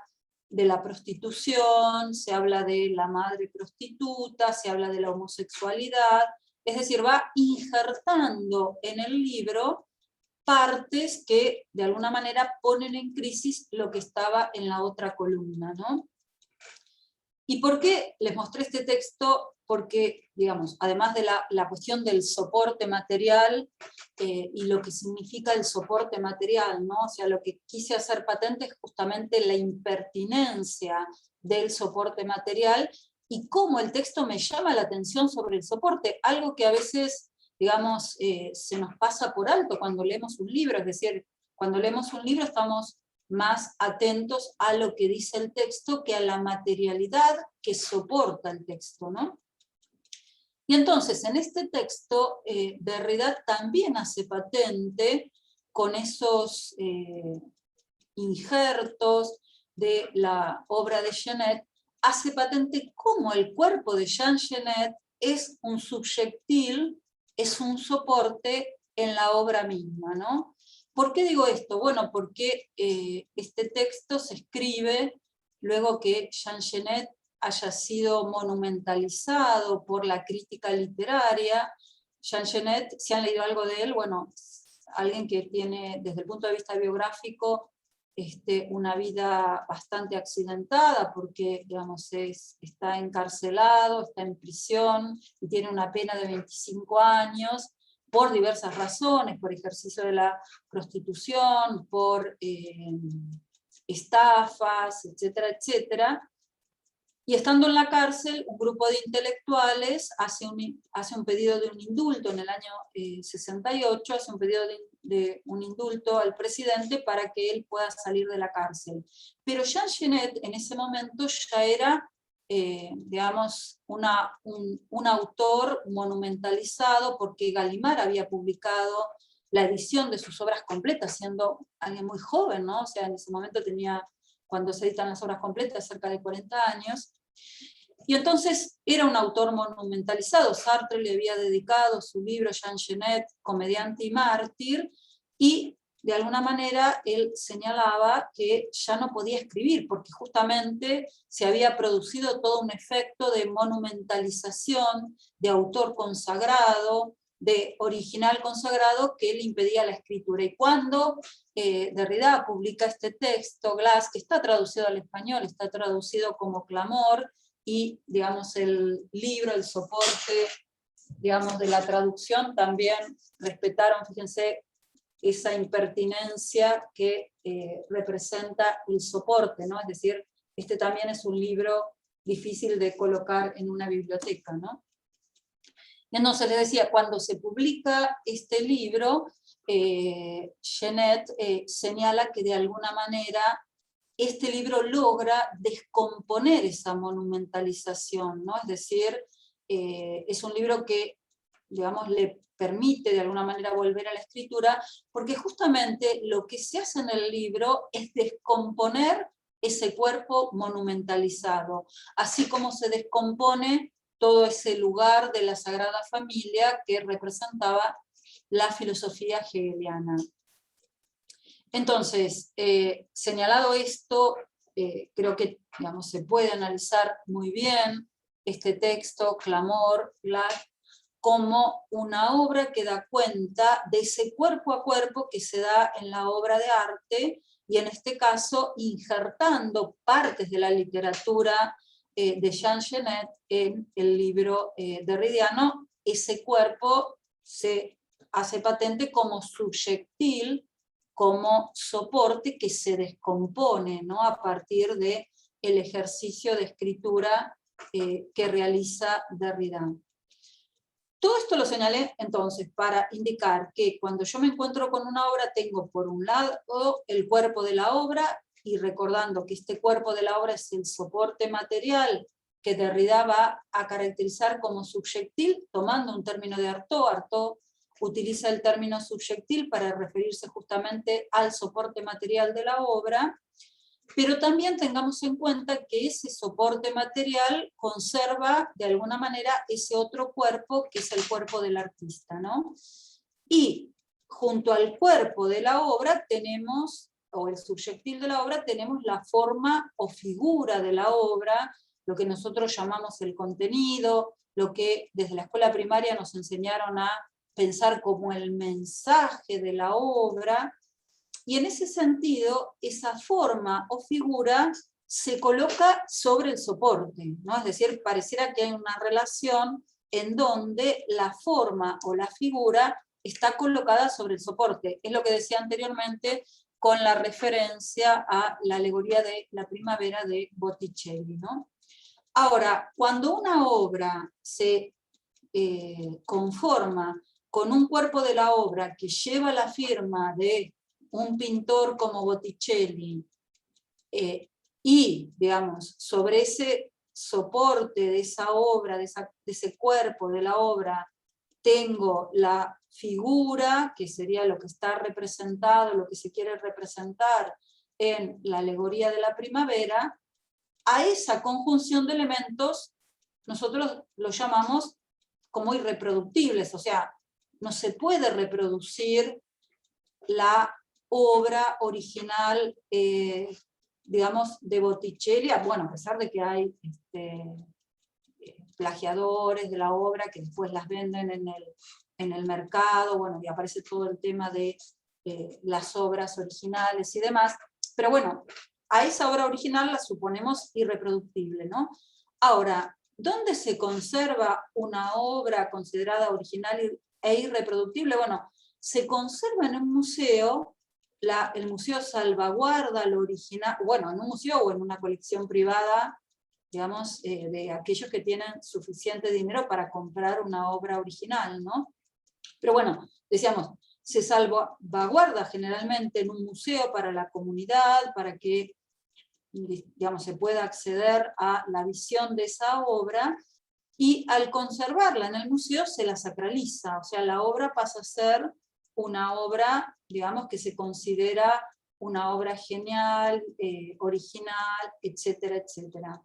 de la prostitución, se habla de la madre prostituta, se habla de la homosexualidad, es decir, va injertando en el libro partes que de alguna manera ponen en crisis lo que estaba en la otra columna, ¿no? ¿Y por qué les mostré este texto? Porque, digamos, además de la cuestión del soporte material y lo que significa el soporte material, ¿no? O sea, lo que quise hacer patente es justamente la impertinencia del soporte material y cómo el texto me llama la atención sobre el soporte, algo que a veces, digamos, se nos pasa por alto cuando leemos un libro, es decir, cuando leemos un libro estamos más atentos a lo que dice el texto que a la materialidad que soporta el texto, ¿no? Y entonces, en este texto, Derrida también hace patente con esos injertos de la obra de Genet, hace patente cómo el cuerpo de Jean Genet es un subjectil, es un soporte en la obra misma, ¿no? ¿Por qué digo esto? Bueno, porque este texto se escribe luego que Jean Genet haya sido monumentalizado por la crítica literaria. Jean Genet, si han leído algo de él, bueno, alguien que tiene, desde el punto de vista biográfico, una vida bastante accidentada, porque, digamos, está encarcelado, está en prisión, y tiene una pena de 25 años, por diversas razones, por ejercicio de la prostitución, por estafas, etcétera, etcétera. Y estando en la cárcel, un grupo de intelectuales hace un pedido de un indulto en el año 68, hace un pedido de un indulto al presidente para que él pueda salir de la cárcel. Pero Jean Genet en ese momento ya era, digamos, un autor monumentalizado, porque Gallimard había publicado la edición de sus obras completas, siendo alguien muy joven, ¿no? O sea, en ese momento tenía, cuando se editan las obras completas, cerca de 40 años. Y entonces era un autor monumentalizado. Sartre le había dedicado su libro Jean Genet, Comediante y Mártir, y de alguna manera él señalaba que ya no podía escribir, porque justamente se había producido todo un efecto de monumentalización, de autor consagrado, de original consagrado, que le impedía la escritura. Y cuando Derrida publica este texto, Glass, que está traducido al español, está traducido como Clamor, y, digamos, el libro, el soporte, digamos, de la traducción también respetaron, fíjense, esa impertinencia que representa el soporte, ¿no? Es decir, este también es un libro difícil de colocar en una biblioteca, ¿no? Y entonces les decía, cuando se publica este libro, Genet señala que de alguna manera este libro logra descomponer esa monumentalización, ¿no? Es decir, es un libro que, digamos, le permite de alguna manera volver a la escritura, porque justamente lo que se hace en el libro es descomponer ese cuerpo monumentalizado, así como se descompone todo ese lugar de la Sagrada Familia que representaba la filosofía hegeliana. Entonces, señalado esto, creo que, digamos, se puede analizar muy bien este texto, Clamor, Glass, como una obra que da cuenta de ese cuerpo a cuerpo que se da en la obra de arte, y en este caso injertando partes de la literatura de Jean Genet en el libro derridiano. Ese cuerpo se hace patente como subjectil, como soporte que se descompone, ¿no? A partir del ejercicio de escritura que realiza Derrida. Todo esto lo señalé entonces para indicar que cuando yo me encuentro con una obra tengo por un lado el cuerpo de la obra, y recordando que este cuerpo de la obra es el soporte material que Derrida va a caracterizar como subjectil, tomando un término de Artaud. Artaud utiliza el término subjectil para referirse justamente al soporte material de la obra, pero también tengamos en cuenta que ese soporte material conserva de alguna manera ese otro cuerpo que es el cuerpo del artista, ¿no? Y junto al cuerpo de la obra tenemos, o el subjectil de la obra, tenemos la forma o figura de la obra, lo que nosotros llamamos el contenido, lo que desde la escuela primaria nos enseñaron a pensar como el mensaje de la obra. Y en ese sentido, esa forma o figura se coloca sobre el soporte, ¿no? Es decir, pareciera que hay una relación en donde la forma o la figura está colocada sobre el soporte. Es lo que decía anteriormente con la referencia a la alegoría de la primavera de Botticelli, ¿no? Ahora, cuando una obra se conforma con un cuerpo de la obra que lleva la firma de un pintor como Botticelli, y, digamos, sobre ese soporte de esa obra, de ese cuerpo de la obra, tengo la figura, que sería lo que está representado, lo que se quiere representar en la alegoría de la primavera, a esa conjunción de elementos nosotros lo llamamos como irreproductibles, o sea, no se puede reproducir la obra original, digamos, de Botticelli, bueno, a pesar de que hay plagiadores de la obra que después las venden en el mercado, bueno, y aparece todo el tema de las obras originales y demás, pero bueno, a esa obra original la suponemos irreproductible, ¿no? Ahora, ¿dónde se conserva una obra considerada original e irreproductible? Bueno, se conserva en un museo, el museo salvaguarda lo original, bueno, en un museo o en una colección privada, digamos, de aquellos que tienen suficiente dinero para comprar una obra original, ¿no? Pero bueno, decíamos, se salvaguarda generalmente en un museo para la comunidad, para que, digamos, se pueda acceder a la visión de esa obra, y al conservarla en el museo se la sacraliza, o sea, la obra pasa a ser una obra, digamos, que se considera una obra genial, original, etcétera, etcétera.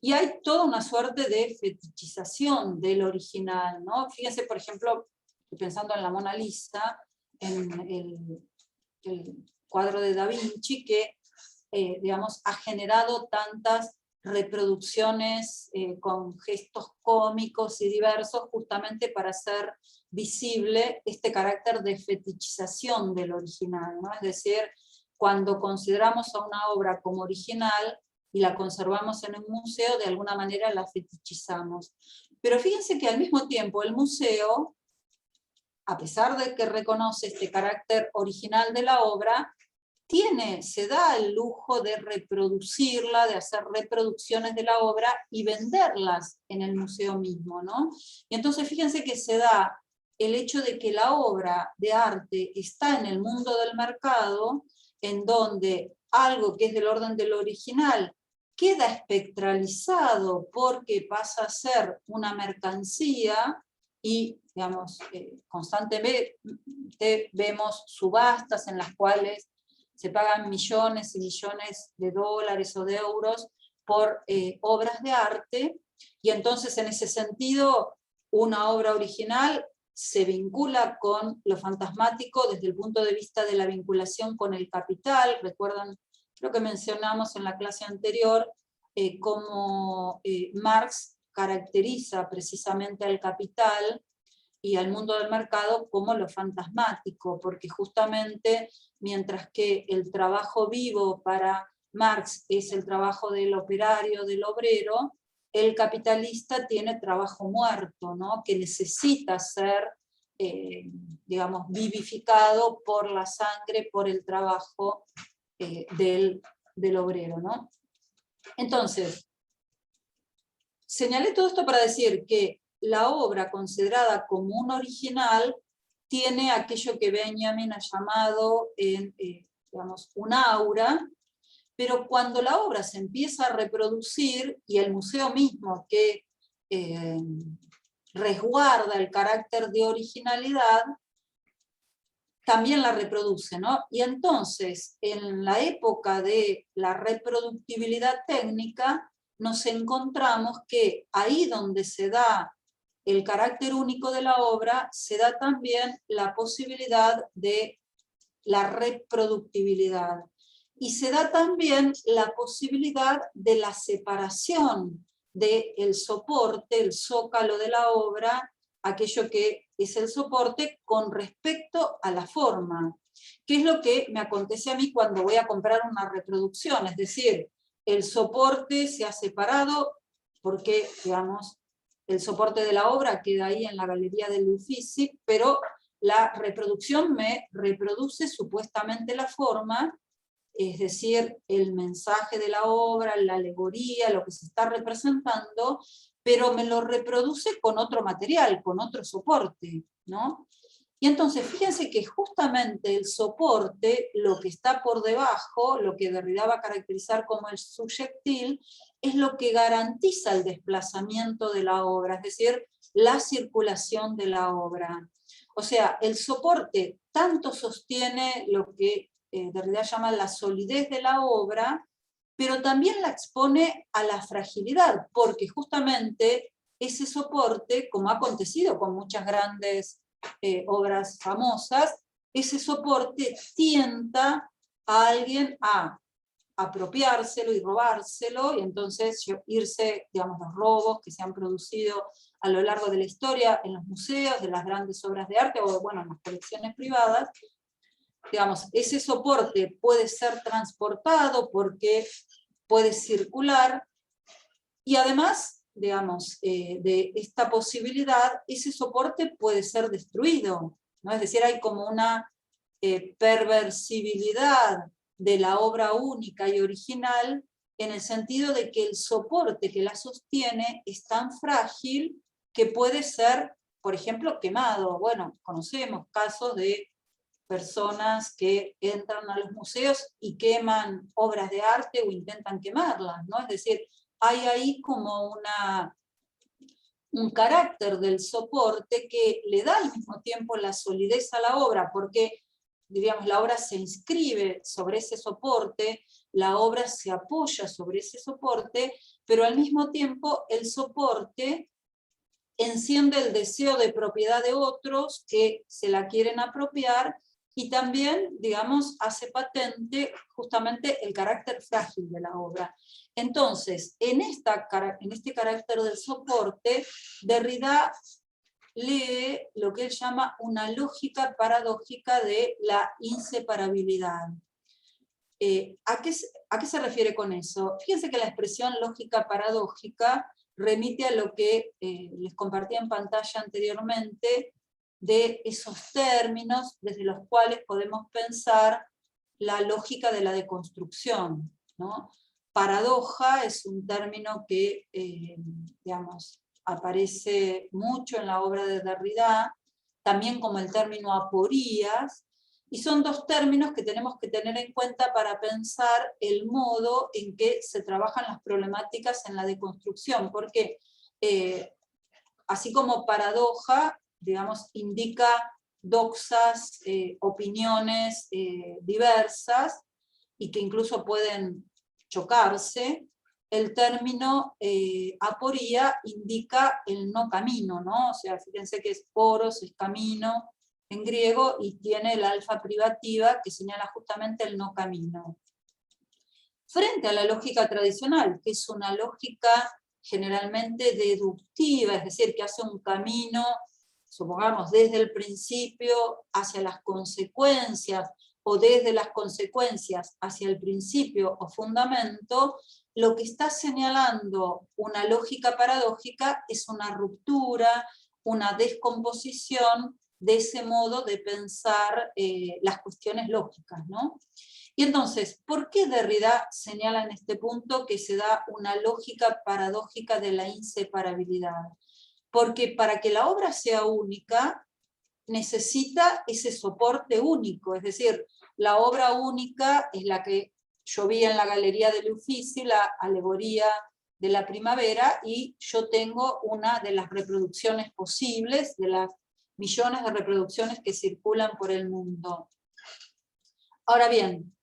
Y hay toda una suerte de fetichización del original, ¿no? Fíjense, por ejemplo, pensando en la Mona Lisa, en el cuadro de Da Vinci, que, digamos, ha generado tantas reproducciones con gestos cómicos y diversos, justamente para hacer visible este carácter de fetichización del original, ¿no? Es decir, cuando consideramos a una obra como original y la conservamos en un museo, de alguna manera la fetichizamos. Pero fíjense que al mismo tiempo el museo, a pesar de que reconoce este carácter original de la obra, se da el lujo de reproducirla, de hacer reproducciones de la obra y venderlas en el museo mismo, ¿no? Y entonces fíjense que se da el hecho de que la obra de arte está en el mundo del mercado, en donde algo que es del orden del original queda espectralizado porque pasa a ser una mercancía y, digamos, constantemente vemos subastas en las cuales se pagan millones y millones de dólares o de euros por obras de arte, y entonces en ese sentido una obra original se vincula con lo fantasmático desde el punto de vista de la vinculación con el capital. Recuerdan lo que mencionamos en la clase anterior, cómo Marx caracteriza precisamente al capital y al mundo del mercado como lo fantasmático, porque justamente mientras que el trabajo vivo para Marx es el trabajo del operario, del obrero, el capitalista tiene trabajo muerto, ¿no? Que necesita ser, digamos, vivificado por la sangre, por el trabajo del obrero, ¿no? Entonces, señalé todo esto para decir que la obra considerada como un original tiene aquello que Benjamin ha llamado, digamos, un aura, pero cuando la obra se empieza a reproducir y el museo mismo que resguarda el carácter de originalidad, también la reproduce, ¿no? Y entonces, en la época de la reproductibilidad técnica, nos encontramos que ahí donde se da el carácter único de la obra, se da también la posibilidad de la reproductibilidad. Y se da también la posibilidad de la separación del soporte, el zócalo de la obra, aquello que es el soporte con respecto a la forma. ¿Qué es lo que me acontece a mí cuando voy a comprar una reproducción? Es decir, el soporte se ha separado porque, digamos, el soporte de la obra queda ahí en la galería del Uffizi, pero la reproducción me reproduce supuestamente la forma, es decir, el mensaje de la obra, la alegoría, lo que se está representando, pero me lo reproduce con otro material, con otro soporte, ¿no? Y entonces fíjense que justamente el soporte, lo que está por debajo, lo que Derrida va a caracterizar como el subyectil, es lo que garantiza el desplazamiento de la obra, es decir, la circulación de la obra. O sea, el soporte tanto sostiene lo que Derrida llama la solidez de la obra, pero también la expone a la fragilidad, porque justamente ese soporte, como ha acontecido con muchas grandes obras famosas, ese soporte tienta a alguien a apropiárselo y robárselo, y entonces irse, digamos, los robos que se han producido a lo largo de la historia en los museos, de las grandes obras de arte, o bueno, en las colecciones privadas, digamos, ese soporte puede ser transportado porque puede circular, y además, digamos, de esta posibilidad, ese soporte puede ser destruido, ¿no? Es decir, hay como una perversibilidad de la obra única y original, en el sentido de que el soporte que la sostiene es tan frágil que puede ser, por ejemplo, quemado. Bueno, conocemos casos de personas que entran a los museos y queman obras de arte o intentan quemarlas, ¿no? Es decir, hay ahí como un carácter del soporte que le da al mismo tiempo la solidez a la obra, porque, diríamos, la obra se inscribe sobre ese soporte, la obra se apoya sobre ese soporte, pero al mismo tiempo el soporte enciende el deseo de propiedad de otros que se la quieren apropiar, y también, digamos, hace patente justamente el carácter frágil de la obra. Entonces, en este carácter del soporte, Derrida lee lo que él llama una lógica paradójica de la inseparabilidad. ¿A qué se refiere con eso? Fíjense que la expresión lógica paradójica remite a lo que les compartí en pantalla anteriormente, de esos términos desde los cuales podemos pensar la lógica de la deconstrucción, ¿no? Paradoja es un término que, digamos, aparece mucho en la obra de Derrida, también como el término aporías, y son dos términos que tenemos que tener en cuenta para pensar el modo en que se trabajan las problemáticas en la deconstrucción, porque así como paradoja, digamos, indica doxas, opiniones diversas, y que incluso pueden chocarse, el término aporía indica el no camino, ¿no? O sea, fíjense que es poros, es camino en griego, y tiene el alfa privativa que señala justamente el no camino. Frente a la lógica tradicional, que es una lógica generalmente deductiva, es decir, que hace un camino, supongamos, desde el principio hacia las consecuencias, o desde las consecuencias hacia el principio o fundamento, lo que está señalando una lógica paradójica es una ruptura, una descomposición de ese modo de pensar las cuestiones lógicas, ¿no? Y entonces, ¿por qué Derrida señala en este punto que se da una lógica paradójica de la inseparabilidad? Porque para que la obra sea única, necesita ese soporte único, es decir, la obra única es la que yo vi en la galería del Uffizi, la alegoría de la primavera, y yo tengo una de las reproducciones posibles, de las millones de reproducciones que circulan por el mundo. Ahora bien,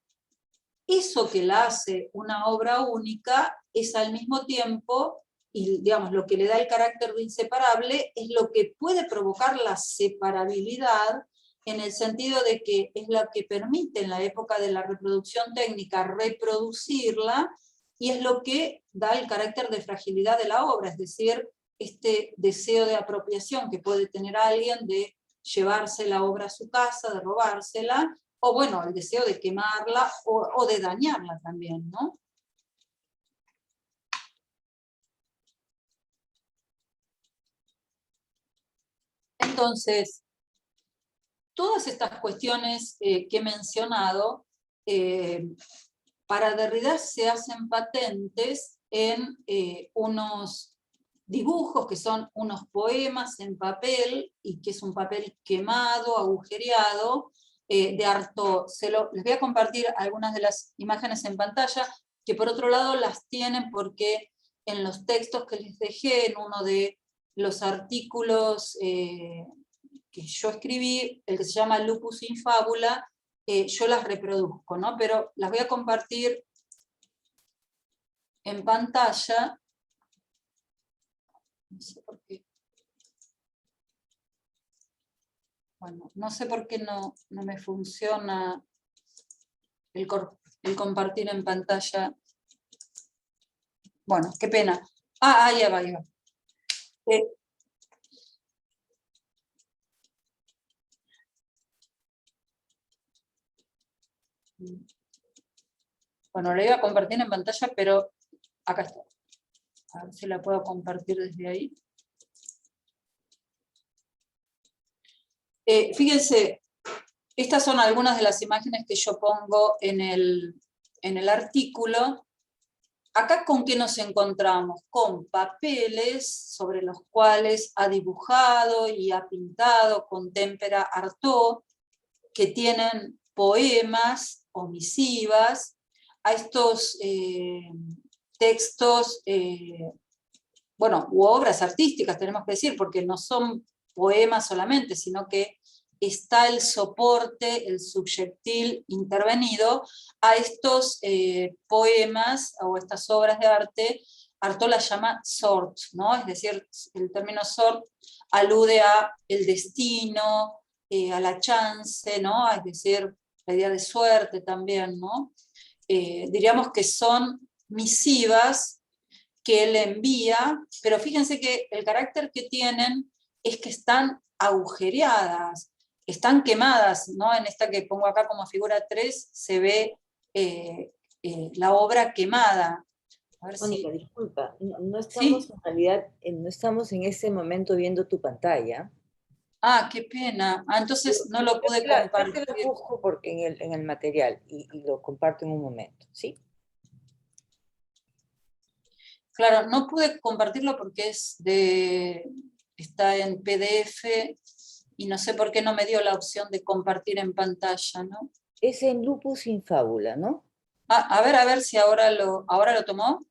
eso que la hace una obra única es al mismo tiempo, y digamos, lo que le da el carácter de inseparable, es lo que puede provocar la separabilidad, en el sentido de que es lo que permite en la época de la reproducción técnica reproducirla, y es lo que da el carácter de fragilidad de la obra, es decir, este deseo de apropiación que puede tener alguien de llevarse la obra a su casa, de robársela, o bueno, el deseo de quemarla o de dañarla también, ¿no? Entonces, todas estas cuestiones que he mencionado, para Derrida se hacen patentes en unos dibujos que son unos poemas en papel, y que es un papel quemado, agujereado, de Artaud. Les voy a compartir algunas de las imágenes en pantalla, que por otro lado las tienen porque en los textos que les dejé, en uno de los artículos que yo escribí, el que se llama Lupus in Fabula, yo las reproduzco, ¿no? Pero las voy a compartir en pantalla. No sé por qué. Bueno, no sé por qué no me funciona el compartir en pantalla. Bueno, qué pena. Ahí va, ahí va. Bueno, la iba a compartir en pantalla, pero acá está. A ver si la puedo compartir desde ahí. Fíjense, estas son algunas de las imágenes que yo pongo en el artículo. Acá, ¿con qué nos encontramos? Con papeles sobre los cuales ha dibujado y ha pintado con témpera Artaud, que tienen poemas o misivas. A estos textos, bueno, u obras artísticas, tenemos que decir, porque no son poemas solamente, sino que está el soporte, el subyectil intervenido a estos poemas o estas obras de arte. Artaud las llama sort, ¿no? Es decir, el término sort alude a el destino, a la chance, ¿no? Es decir, la idea de suerte también, ¿no? Diríamos que son misivas que él envía, pero fíjense que el carácter que tienen es que están agujereadas, están quemadas, ¿no? En esta que pongo acá como figura 3 se ve la obra quemada. A ver Mónica, si... disculpa, no estamos ¿Sí? en realidad, no estamos en ese momento viendo tu pantalla. Qué pena. Entonces no lo pude Yo compartir. te la busco porque en el material y lo comparto en un momento, ¿sí? Claro, no pude compartirlo porque está en PDF y no sé por qué no me dio la opción de compartir en pantalla, ¿no? Es en Lupus in Fabula, ¿no? A ver si ahora lo tomó.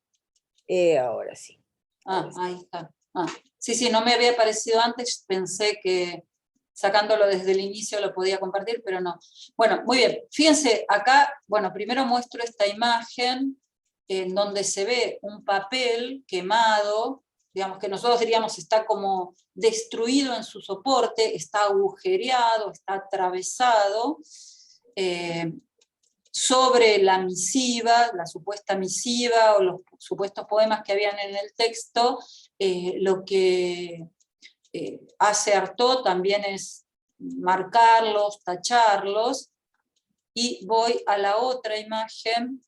Ahora sí. Ahí está. Sí, no me había aparecido antes, pensé que sacándolo desde el inicio lo podía compartir, pero no. Bueno, muy bien. Fíjense, acá, bueno, primero muestro esta imagen en donde se ve un papel quemado, digamos que nosotros diríamos está como destruido en su soporte, está agujereado, está atravesado, sobre la misiva, la supuesta misiva o los supuestos poemas que habían en el texto. Lo que hace Artaud también es marcarlos, tacharlos, y voy a la otra imagen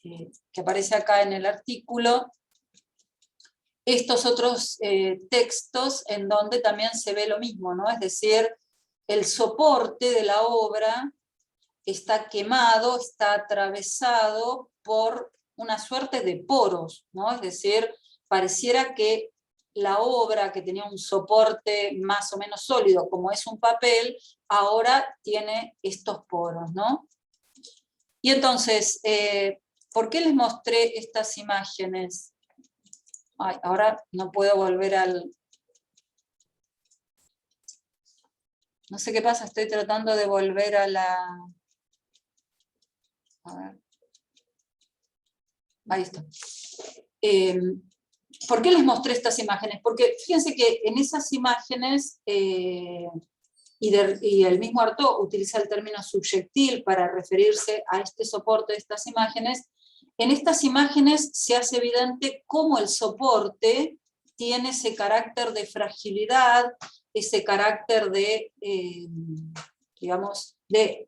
que aparece acá en el artículo, estos otros textos en donde también se ve lo mismo, ¿no? Es decir, el soporte de la obra está quemado, está atravesado por una suerte de poros, ¿no? Es decir, pareciera que la obra, que tenía un soporte más o menos sólido, como es un papel, ahora tiene estos poros, ¿no? Y entonces, ¿por qué les mostré estas imágenes? Ahora no puedo volver al... No sé qué pasa, estoy tratando de volver a la... A ver. Ahí está. ¿Por qué les mostré estas imágenes? Porque fíjense que en esas imágenes, y el mismo Artaud utiliza el término subyectil para referirse a este soporte de estas imágenes, en estas imágenes se hace evidente cómo el soporte tiene ese carácter de fragilidad, ese carácter de, digamos,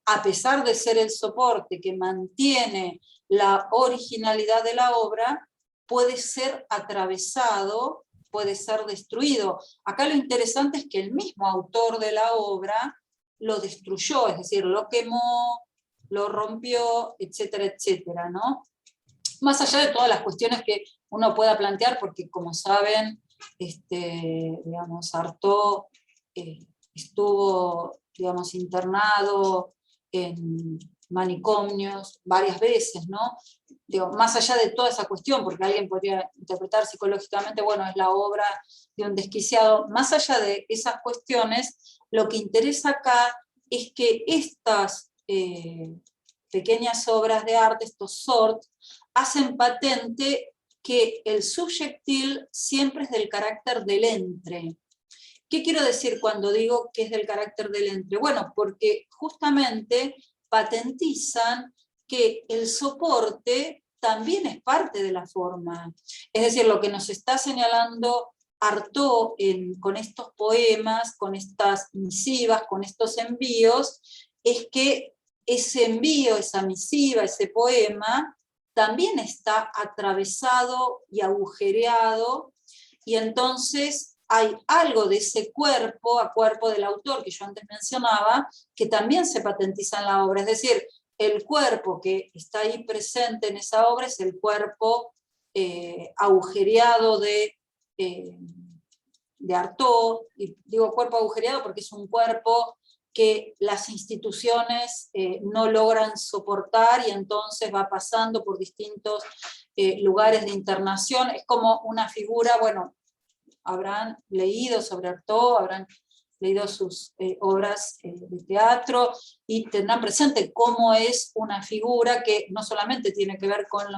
a pesar de ser el soporte que mantiene la originalidad de la obra, puede ser atravesado puede ser destruido. Acá lo interesante es que el mismo autor de la obra lo destruyó, es decir, lo quemó, lo rompió, etcétera, etcétera, ¿no? Más allá de todas las cuestiones que uno pueda plantear, porque como saben, digamos, Artaud estuvo, digamos, internado en manicomios varias veces, ¿no? Digo, más allá de toda esa cuestión, porque alguien podría interpretar psicológicamente, bueno, es la obra de un desquiciado, más allá de esas cuestiones, lo que interesa acá es que estas pequeñas obras de arte, estos sorts, hacen patente que el subjectil siempre es del carácter del entre. ¿Qué quiero decir cuando digo que es del carácter del entre? Bueno, porque justamente patentizan que el soporte también es parte de la forma. Es decir, lo que nos está señalando Artaud con estos poemas, con estas misivas, con estos envíos, es que ese envío, esa misiva, ese poema, también está atravesado y agujereado, y entonces hay algo de ese cuerpo a cuerpo del autor que yo antes mencionaba, que también se patentiza en la obra. Es decir, el cuerpo que está ahí presente en esa obra es el cuerpo agujereado de Artaud, y digo cuerpo agujereado porque es un cuerpo que las instituciones no logran soportar, y entonces va pasando por distintos lugares de internación. Es como una figura, bueno, habrán leído sobre Artaud, habrán leído sus obras de teatro, y tendrán presente cómo es una figura que no solamente tiene que ver con lo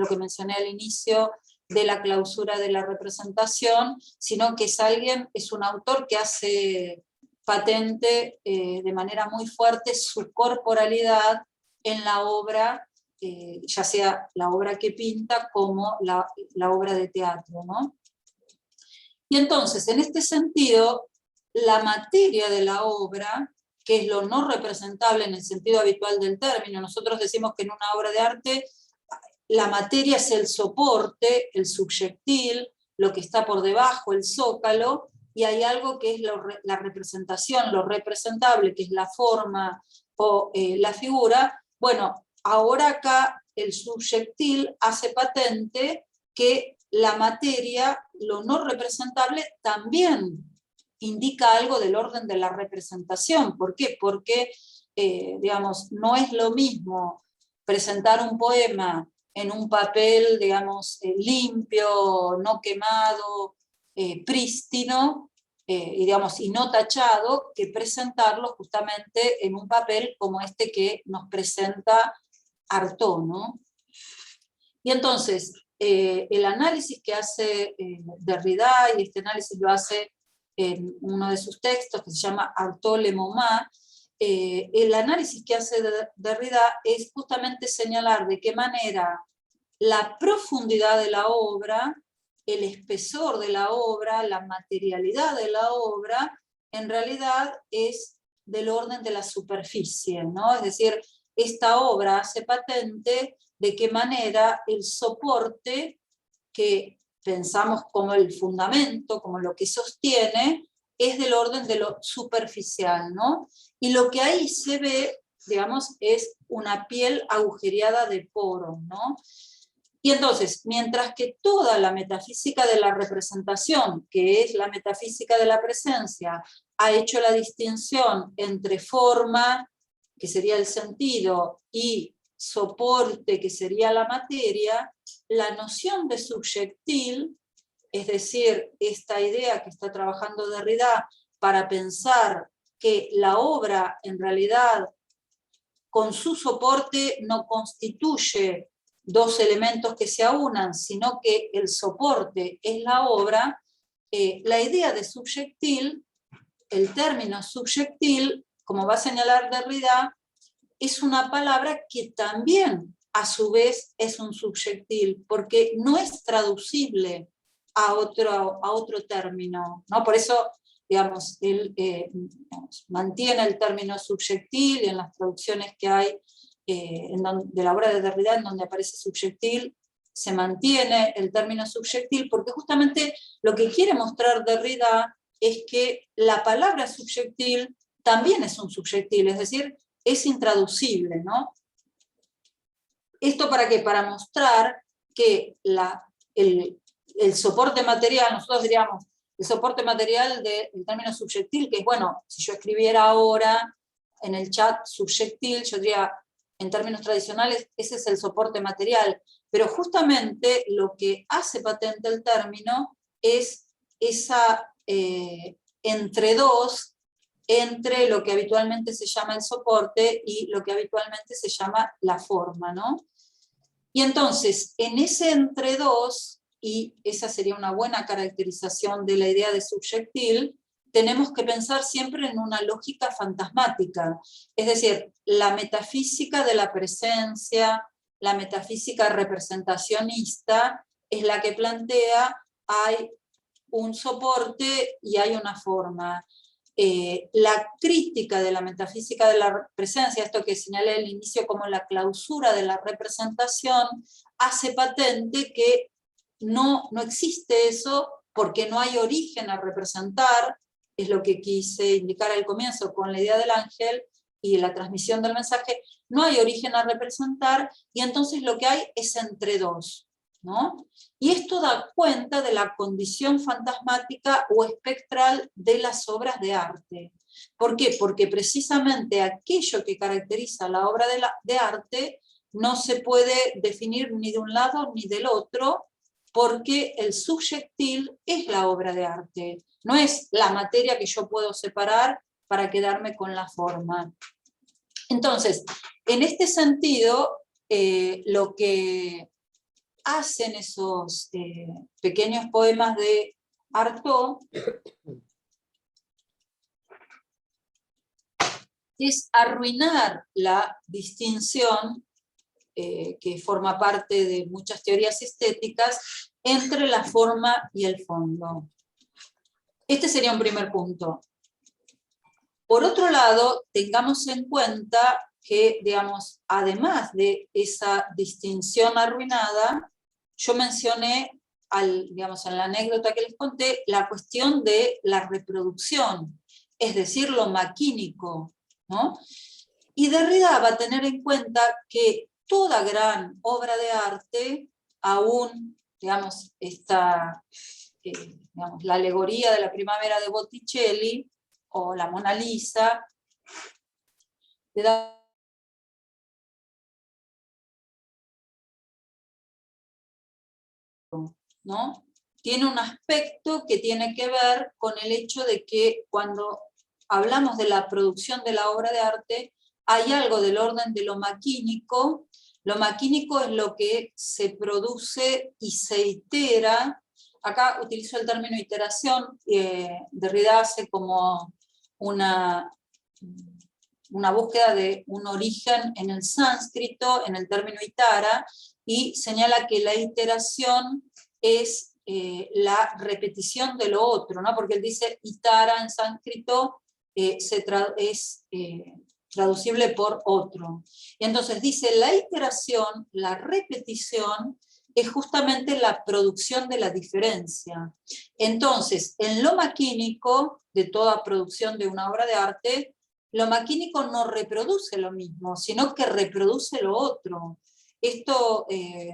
que mencioné al inicio de la clausura de la representación, sino que es un autor que hace patente de manera muy fuerte su corporalidad en la obra, ya sea la obra que pinta como la obra de teatro, ¿no? Y entonces, en este sentido, la materia de la obra, que es lo no representable en el sentido habitual del término, nosotros decimos que en una obra de arte la materia es el soporte, el subjectil, lo que está por debajo, el zócalo, y hay algo que es la representación, lo representable, que es la forma o la figura. Bueno, ahora acá el subjectil hace patente que la materia, lo no representable, también indica algo del orden de la representación. ¿Por qué? Porque, digamos, no es lo mismo presentar un poema en un papel, digamos, limpio, no quemado, prístino, digamos, y no tachado, que presentarlo justamente en un papel como este que nos presenta Artaud, ¿no? Y entonces, el análisis que hace Derrida, y este análisis lo hace en uno de sus textos que se llama Artaud le Moment, el análisis que hace Derrida es justamente señalar de qué manera la profundidad de la obra, el espesor de la obra, la materialidad de la obra, en realidad es del orden de la superficie, ¿no? Es decir, esta obra hace patente de qué manera el soporte, que pensamos como el fundamento, como lo que sostiene, es del orden de lo superficial, ¿no? Y lo que ahí se ve, digamos, es una piel agujereada de poros, ¿no? Y entonces, mientras que toda la metafísica de la representación, que es la metafísica de la presencia, ha hecho la distinción entre forma, que sería el sentido, y soporte, que sería la materia, la noción de subjectil, es decir, esta idea que está trabajando Derrida para pensar que la obra en realidad con su soporte no constituye dos elementos que se aunan, sino que el soporte es la obra, la idea de subjectil, el término subjectil, como va a señalar Derrida, es una palabra que también a su vez es un subjectil, porque no es traducible a otro término, ¿no? Por eso, digamos, él mantiene el término subjectil, y en las traducciones que hay de la obra de Derrida en donde aparece subjectil, se mantiene el término subyectil, porque justamente lo que quiere mostrar Derrida es que la palabra subyectil también es un subyectil, es decir, es intraducible, ¿no? ¿Esto para qué? Para mostrar que el soporte material, nosotros diríamos, el soporte material del término subyectil, que es, bueno, si yo escribiera ahora en el chat subyectil, yo diría, en términos tradicionales, ese es el soporte material, pero justamente lo que hace patente el término es esa entre lo que habitualmente se llama el soporte y lo que habitualmente se llama la forma, ¿no? Y entonces, en ese entre dos, y esa sería una buena caracterización de la idea de subyectil, tenemos que pensar siempre en una lógica fantasmática, es decir, la metafísica de la presencia, la metafísica representacionista, es la que plantea hay un soporte y hay una forma. La crítica de la metafísica de la presencia, esto que señalé al inicio como la clausura de la representación, hace patente que no existe eso porque no hay origen a representar, es lo que quise indicar al comienzo con la idea del ángel y la transmisión del mensaje, no hay origen a representar y entonces lo que hay es entre dos, ¿no? Y esto da cuenta de la condición fantasmática o espectral de las obras de arte. ¿Por qué? Porque precisamente aquello que caracteriza la obra de arte no se puede definir ni de un lado ni del otro, porque el subyectil es la obra de arte, no es la materia que yo puedo separar para quedarme con la forma. Entonces, en este sentido, lo que hacen esos pequeños poemas de Artaud es arruinar la distinción que forma parte de muchas teorías estéticas entre la forma y el fondo. Este sería un primer punto. Por otro lado, tengamos en cuenta que, digamos, además de esa distinción arruinada, yo mencioné, digamos, en la anécdota que les conté, la cuestión de la reproducción, es decir, lo maquínico, ¿no? Y Derrida va a tener en cuenta que toda gran obra de arte, aún, digamos, digamos, la alegoría de la primavera de Botticelli, o la Mona Lisa, ¿no? Tiene un aspecto que tiene que ver con el hecho de que cuando hablamos de la producción de la obra de arte, hay algo del orden de lo maquínico. Lo maquínico es lo que se produce y se itera. Acá utilizo el término iteración, Derrida hace como una búsqueda de un origen en el sánscrito, en el término itara, y señala que la iteración es la repetición de lo otro, ¿no? Porque él dice itara en sánscrito es traducible por otro. Y entonces dice la iteración, la repetición, es justamente la producción de la diferencia. Entonces, en lo maquínico de toda producción de una obra de arte, lo maquínico no reproduce lo mismo, sino que reproduce lo otro. Esto,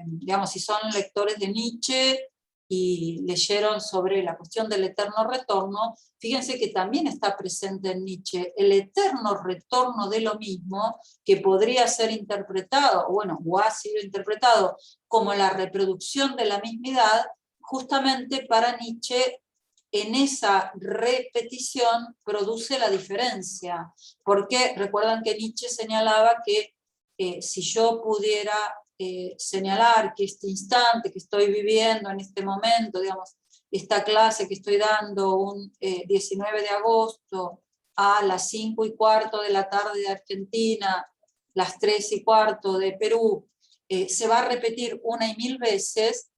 digamos, si son lectores de Nietzsche y leyeron sobre la cuestión del eterno retorno, fíjense que también está presente en Nietzsche el eterno retorno de lo mismo, que podría ser interpretado, o ha sido interpretado como la reproducción de la mismidad, justamente para Nietzsche. En esa repetición produce la diferencia, porque recuerdan que Nietzsche señalaba que si yo pudiera señalar que este instante que estoy viviendo en este momento, digamos, esta clase que estoy dando un 19 de agosto a las 5:15 de la tarde de Argentina, las 3:15 de Perú, se va a repetir 1 y 1000 veces,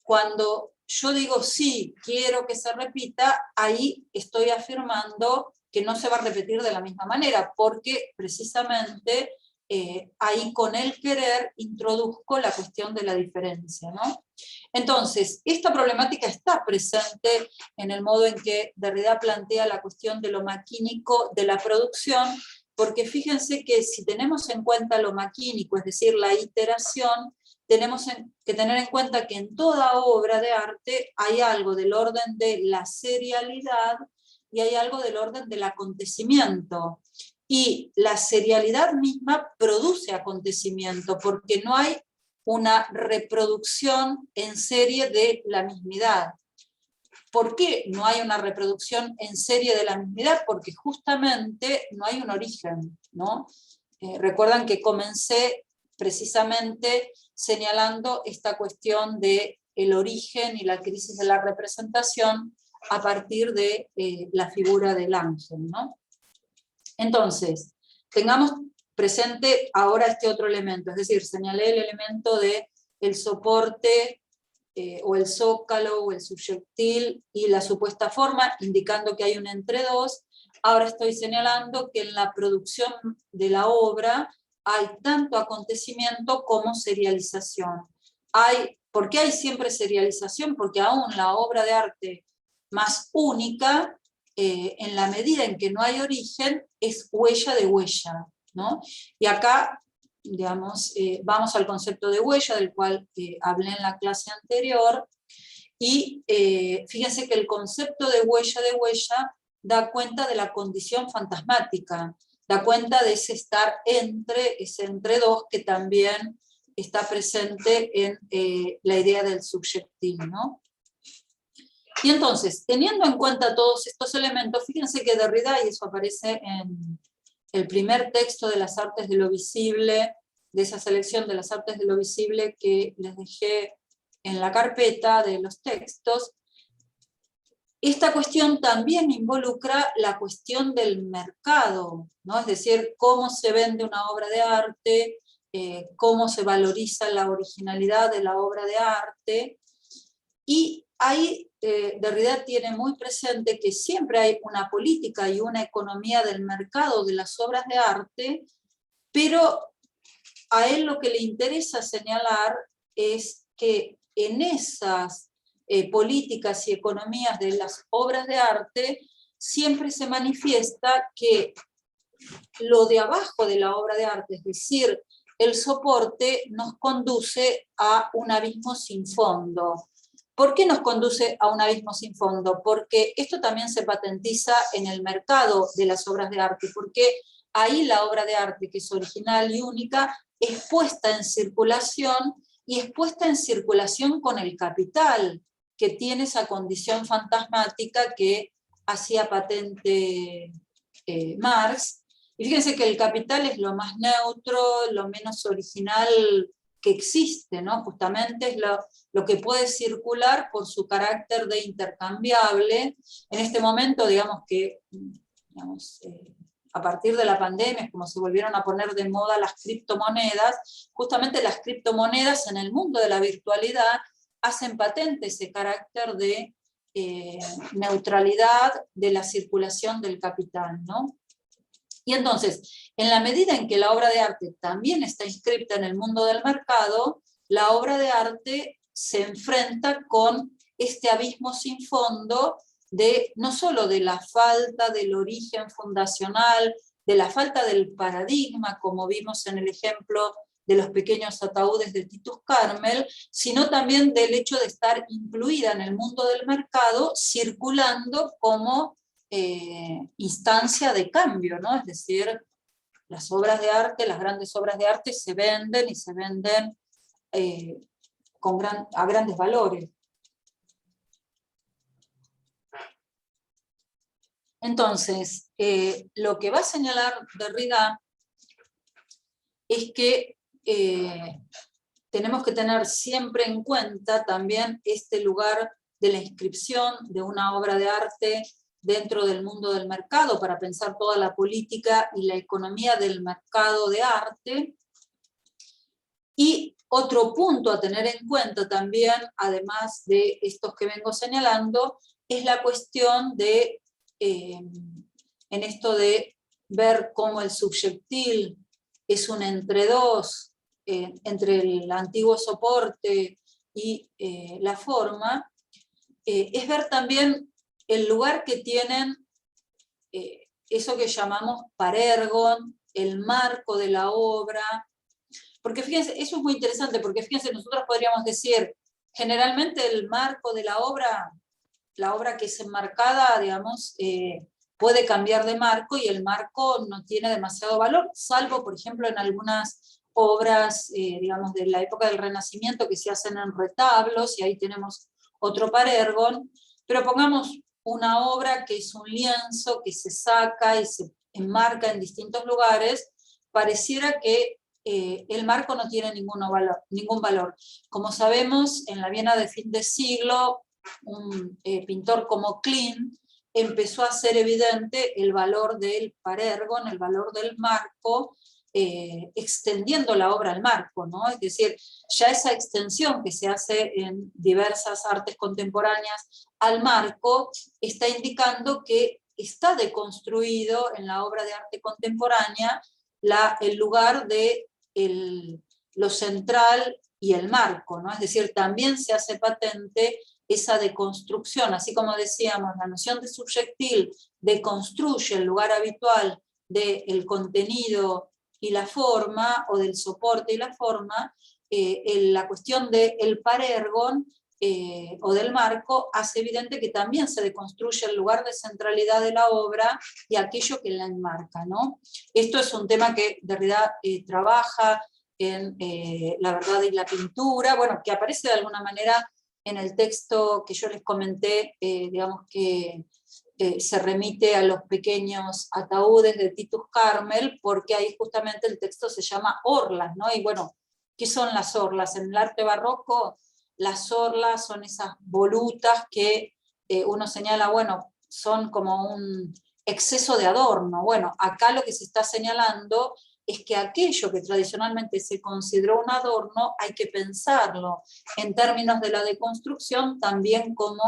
cuando yo digo sí, quiero que se repita, ahí estoy afirmando que no se va a repetir de la misma manera, porque precisamente ahí con el querer introduzco la cuestión de la diferencia, ¿no? Entonces, esta problemática está presente en el modo en que Derrida plantea la cuestión de lo maquínico de la producción, porque fíjense que si tenemos en cuenta lo maquínico, es decir, la iteración, tenemos que tener en cuenta que en toda obra de arte hay algo del orden de la serialidad y hay algo del orden del acontecimiento. Y la serialidad misma produce acontecimiento, porque no hay una reproducción en serie de la mismidad. ¿Por qué no hay una reproducción en serie de la mismidad? Porque justamente no hay un origen, ¿no? Recuerdan que comencé precisamente señalando esta cuestión de el origen y la crisis de la representación a partir de la figura del ángel, ¿no? Entonces, tengamos presente ahora este otro elemento, es decir, señalé el elemento del soporte o el zócalo o el subyectil y la supuesta forma, indicando que hay un entre dos. Ahora estoy señalando que en la producción de la obra hay tanto acontecimiento como serialización. ¿Por qué hay siempre serialización? Porque aún la obra de arte más única, en la medida en que no hay origen, es huella de huella, ¿no? Y acá, digamos, vamos al concepto de huella, del cual hablé en la clase anterior, y fíjense que el concepto de huella da cuenta de la condición fantasmática, da cuenta de ese estar ese entre dos que también está presente en la idea del subyectil, ¿no? Y entonces, teniendo en cuenta todos estos elementos, fíjense que Derrida, y eso aparece en el primer texto de las artes de lo visible, de esa selección de las artes de lo visible que les dejé en la carpeta de los textos, esta cuestión también involucra la cuestión del mercado, ¿no? Es decir, cómo se vende una obra de arte, cómo se valoriza la originalidad de la obra de arte, y ahí Derrida tiene muy presente que siempre hay una política y una economía del mercado de las obras de arte, pero a él lo que le interesa señalar es que en esas políticas y economías de las obras de arte siempre se manifiesta que lo de abajo de la obra de arte, es decir, el soporte, nos conduce a un abismo sin fondo. ¿Por qué nos conduce a un abismo sin fondo? Porque esto también se patentiza en el mercado de las obras de arte, porque ahí la obra de arte, que es original y única, es puesta en circulación, y es puesta en circulación con el capital, que tiene esa condición fantasmática que hacía patente Marx. Y fíjense que el capital es lo más neutro, lo menos original que existe, ¿no? Justamente es lo que puede circular por su carácter de intercambiable. En este momento, digamos que a partir de la pandemia, es como se volvieron a poner de moda las criptomonedas. Justamente las criptomonedas en el mundo de la virtualidad hacen patente ese carácter de neutralidad de la circulación del capital, ¿no? Y entonces, en la medida en que la obra de arte también está inscripta en el mundo del mercado, la obra de arte se enfrenta con este abismo sin fondo de no solo de la falta del origen fundacional, de la falta del paradigma, como vimos en el ejemplo de los pequeños ataúdes de Titus Carmel, sino también del hecho de estar incluida en el mundo del mercado, circulando como instancia de cambio, ¿no? Es decir, las obras de arte, las grandes obras de arte se venden y se venden a grandes valores. Entonces, lo que va a señalar Derrida es que tenemos que tener siempre en cuenta también este lugar de la inscripción de una obra de arte dentro del mundo del mercado, para pensar toda la política y la economía del mercado de arte. Y otro punto a tener en cuenta también, además de estos que vengo señalando, es la cuestión de, en esto de ver cómo el subyectil es un entre dos entre el antiguo soporte y la forma, es ver también el lugar que tienen eso que llamamos parergon, el marco de la obra, porque fíjense, eso es muy interesante, porque fíjense, nosotros podríamos decir, generalmente el marco de la obra que es enmarcada, digamos, puede cambiar de marco y el marco no tiene demasiado valor, salvo, por ejemplo, en algunas obras, digamos, de la época del Renacimiento que se hacen en retablos, y ahí tenemos otro parergon, pero pongamos una obra que es un lienzo que se saca y se enmarca en distintos lugares, pareciera que el marco no tiene ningún valor. Como sabemos, en la Viena de fin de siglo, un pintor como Klimt empezó a hacer evidente el valor del parergon, el valor del marco, extendiendo la obra al marco, ¿no? Es decir, ya esa extensión que se hace en diversas artes contemporáneas al marco está indicando que está deconstruido en la obra de arte contemporánea el lugar de lo central y el marco, ¿no? Es decir, también se hace patente esa deconstrucción, así como decíamos, la noción de subjectil deconstruye el lugar habitual del contenido y la forma, o del soporte y la forma, la cuestión del parergon o del marco hace evidente que también se deconstruye el lugar de centralidad de la obra y aquello que la enmarca, ¿no? Esto es un tema que Derrida trabaja en La verdad y la pintura, bueno, que aparece de alguna manera en el texto que yo les comenté, digamos que se remite a los pequeños ataúdes de Titus Carmel, porque ahí justamente el texto se llama orlas, ¿no? Y bueno, ¿qué son las orlas? En el arte barroco, las orlas son esas volutas que uno señala, bueno, son como un exceso de adorno. Bueno, acá lo que se está señalando es que aquello que tradicionalmente se consideró un adorno hay que pensarlo en términos de la deconstrucción también como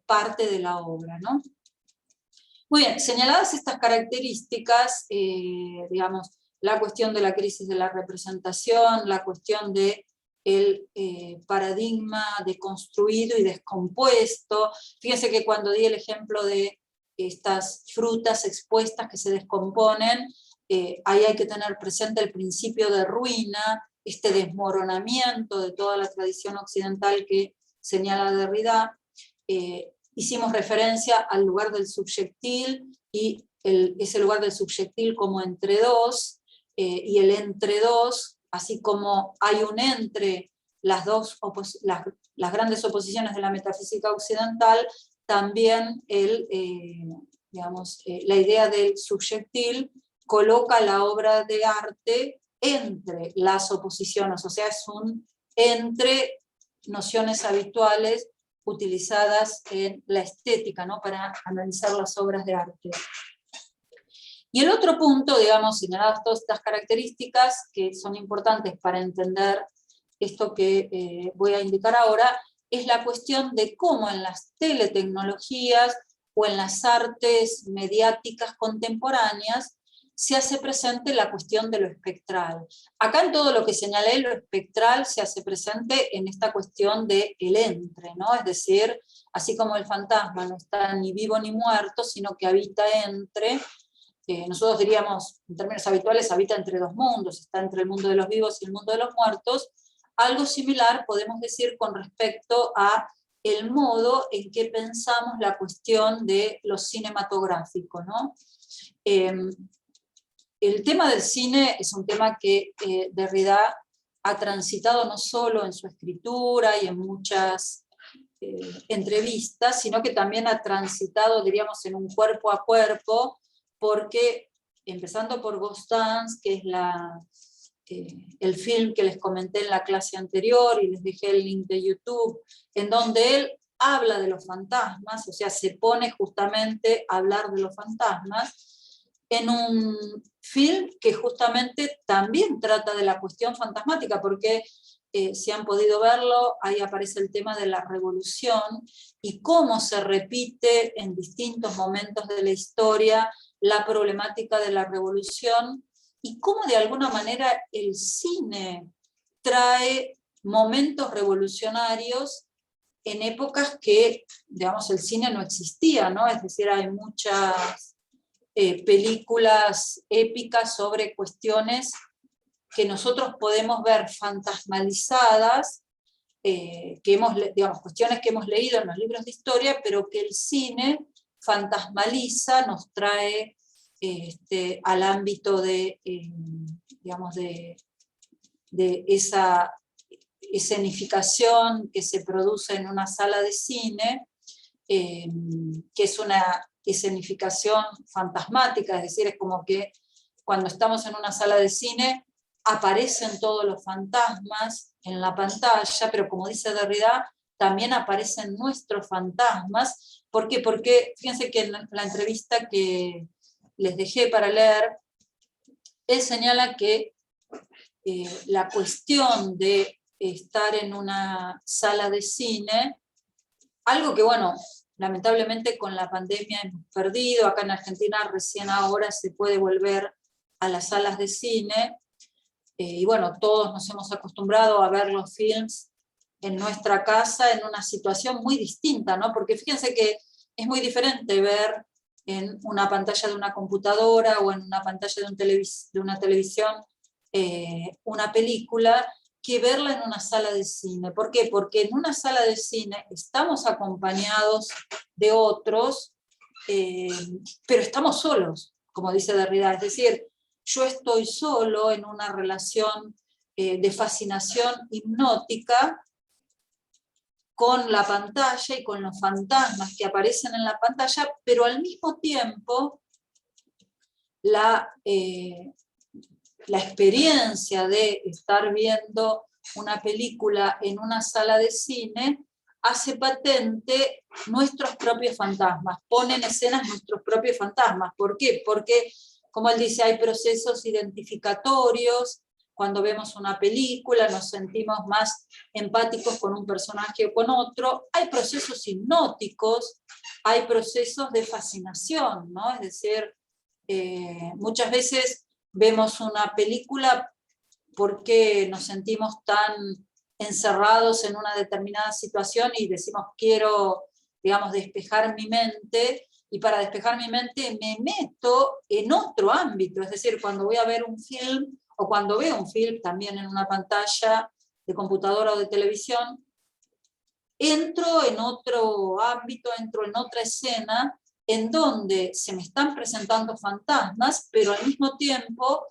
parte de la obra, ¿no? Muy bien, señaladas estas características, digamos, la cuestión de la crisis de la representación, la cuestión de el paradigma deconstruido y descompuesto. Fíjense que cuando di el ejemplo de estas frutas expuestas que se descomponen, ahí hay que tener presente el principio de ruina, este desmoronamiento de toda la tradición occidental que señala Derrida. Hicimos referencia al lugar del subjectil y ese lugar del subjectil como entre dos, y el entre dos, así como hay un entre las grandes oposiciones de la metafísica occidental, también la idea del subjectil coloca la obra de arte entre las oposiciones, o sea, es un entre nociones habituales utilizadas en la estética, ¿no? Para analizar las obras de arte. Y el otro punto, digamos, señaladas todas estas características que son importantes para entender esto que voy a indicar ahora, es la cuestión de cómo en las teletecnologías o en las artes mediáticas contemporáneas se hace presente la cuestión de lo espectral. Acá en todo lo que señalé, lo espectral se hace presente en esta cuestión del entre, ¿no? Es decir, así como el fantasma no está ni vivo ni muerto, sino que habita entre, nosotros diríamos, en términos habituales, habita entre dos mundos, está entre el mundo de los vivos y el mundo de los muertos. Algo similar podemos decir con respecto a el modo en que pensamos la cuestión de lo cinematográfico, ¿no? El tema del cine es un tema que Derrida ha transitado no solo en su escritura y en muchas entrevistas, sino que también ha transitado, diríamos, en un cuerpo a cuerpo, porque empezando por Ghost Dance, que es el film que les comenté en la clase anterior, y les dejé el link de YouTube, en donde él habla de los fantasmas, o sea, se pone justamente a hablar de los fantasmas, en un film que justamente también trata de la cuestión fantasmática, porque si han podido verlo, ahí aparece el tema de la revolución y cómo se repite en distintos momentos de la historia la problemática de la revolución, y cómo de alguna manera el cine trae momentos revolucionarios en épocas que, digamos, el cine no existía, ¿no? Es decir, hay muchas películas épicas sobre cuestiones que nosotros podemos ver fantasmalizadas, digamos, cuestiones que hemos leído en los libros de historia, pero que el cine fantasmaliza, nos trae al ámbito de, digamos, de esa escenificación que se produce en una sala de cine, que es una escenificación fantasmática, es decir, es como que cuando estamos en una sala de cine aparecen todos los fantasmas en la pantalla, pero como dice Derrida, también aparecen nuestros fantasmas. ¿Por qué? Porque fíjense que en la entrevista que les dejé para leer, él señala que la cuestión de estar en una sala de cine, algo que, bueno, lamentablemente con la pandemia hemos perdido, acá en Argentina recién ahora se puede volver a las salas de cine, y bueno, todos nos hemos acostumbrado a ver los films en nuestra casa en una situación muy distinta, ¿no? Porque fíjense que es muy diferente ver en una pantalla de una computadora o en una pantalla de una televisión una película, que verla en una sala de cine. ¿Por qué? Porque en una sala de cine estamos acompañados de otros, pero estamos solos, como dice Derrida. Es decir, yo estoy solo en una relación de fascinación hipnótica con la pantalla y con los fantasmas que aparecen en la pantalla, pero al mismo tiempo la experiencia de estar viendo una película en una sala de cine hace patente nuestros propios fantasmas, pone en escena nuestros propios fantasmas. ¿Por qué? Porque, como él dice, hay procesos identificatorios. Cuando vemos una película nos sentimos más empáticos con un personaje o con otro. Hay procesos hipnóticos, hay procesos de fascinación, ¿no? Es decir, muchas veces vemos una película porque nos sentimos tan encerrados en una determinada situación y decimos, quiero, digamos, despejar mi mente, y para despejar mi mente me meto en otro ámbito. Es decir, cuando voy a ver un film, o cuando veo un film también en una pantalla de computadora o de televisión, entro en otro ámbito, entro en otra escena, en donde se me están presentando fantasmas, pero al mismo tiempo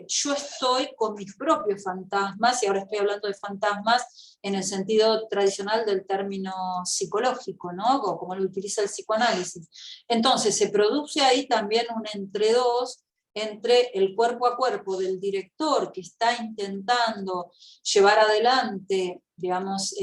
yo estoy con mis propios fantasmas, y ahora estoy hablando de fantasmas en el sentido tradicional del término psicológico, ¿no? O como lo utiliza el psicoanálisis. Entonces se produce ahí también un entre dos, entre el cuerpo a cuerpo del director que está intentando llevar adelante, digamos,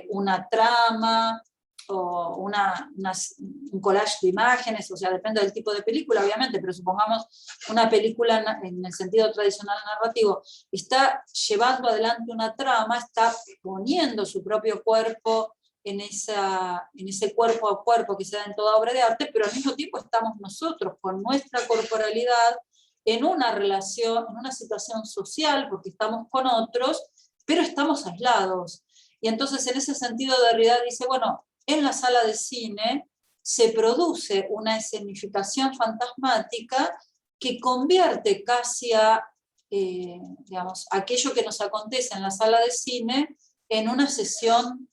una trama, o un collage de imágenes, o sea, depende del tipo de película, obviamente, pero supongamos una película en el sentido tradicional narrativo, está llevando adelante una trama, está poniendo su propio cuerpo en ese cuerpo a cuerpo que se da en toda obra de arte, pero al mismo tiempo estamos nosotros con nuestra corporalidad en una relación, en una situación social, porque estamos con otros, pero estamos aislados. Y entonces en ese sentido Derrida dice, bueno, en la sala de cine se produce una escenificación fantasmática que convierte casi a, digamos, aquello que nos acontece en la sala de cine en una sesión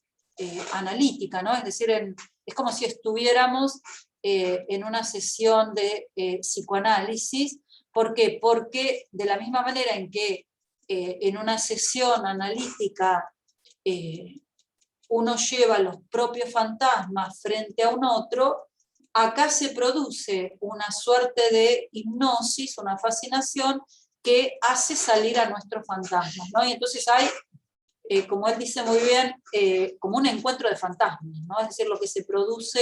analítica, ¿no? Es decir, es como si estuviéramos en una sesión de psicoanálisis. ¿Por qué? Porque de la misma manera en que en una sesión analítica uno lleva los propios fantasmas frente a un otro, acá se produce una suerte de hipnosis, una fascinación que hace salir a nuestros fantasmas, ¿no? Y entonces hay, como él dice muy bien, como un encuentro de fantasmas, ¿no? Es decir, lo que se produce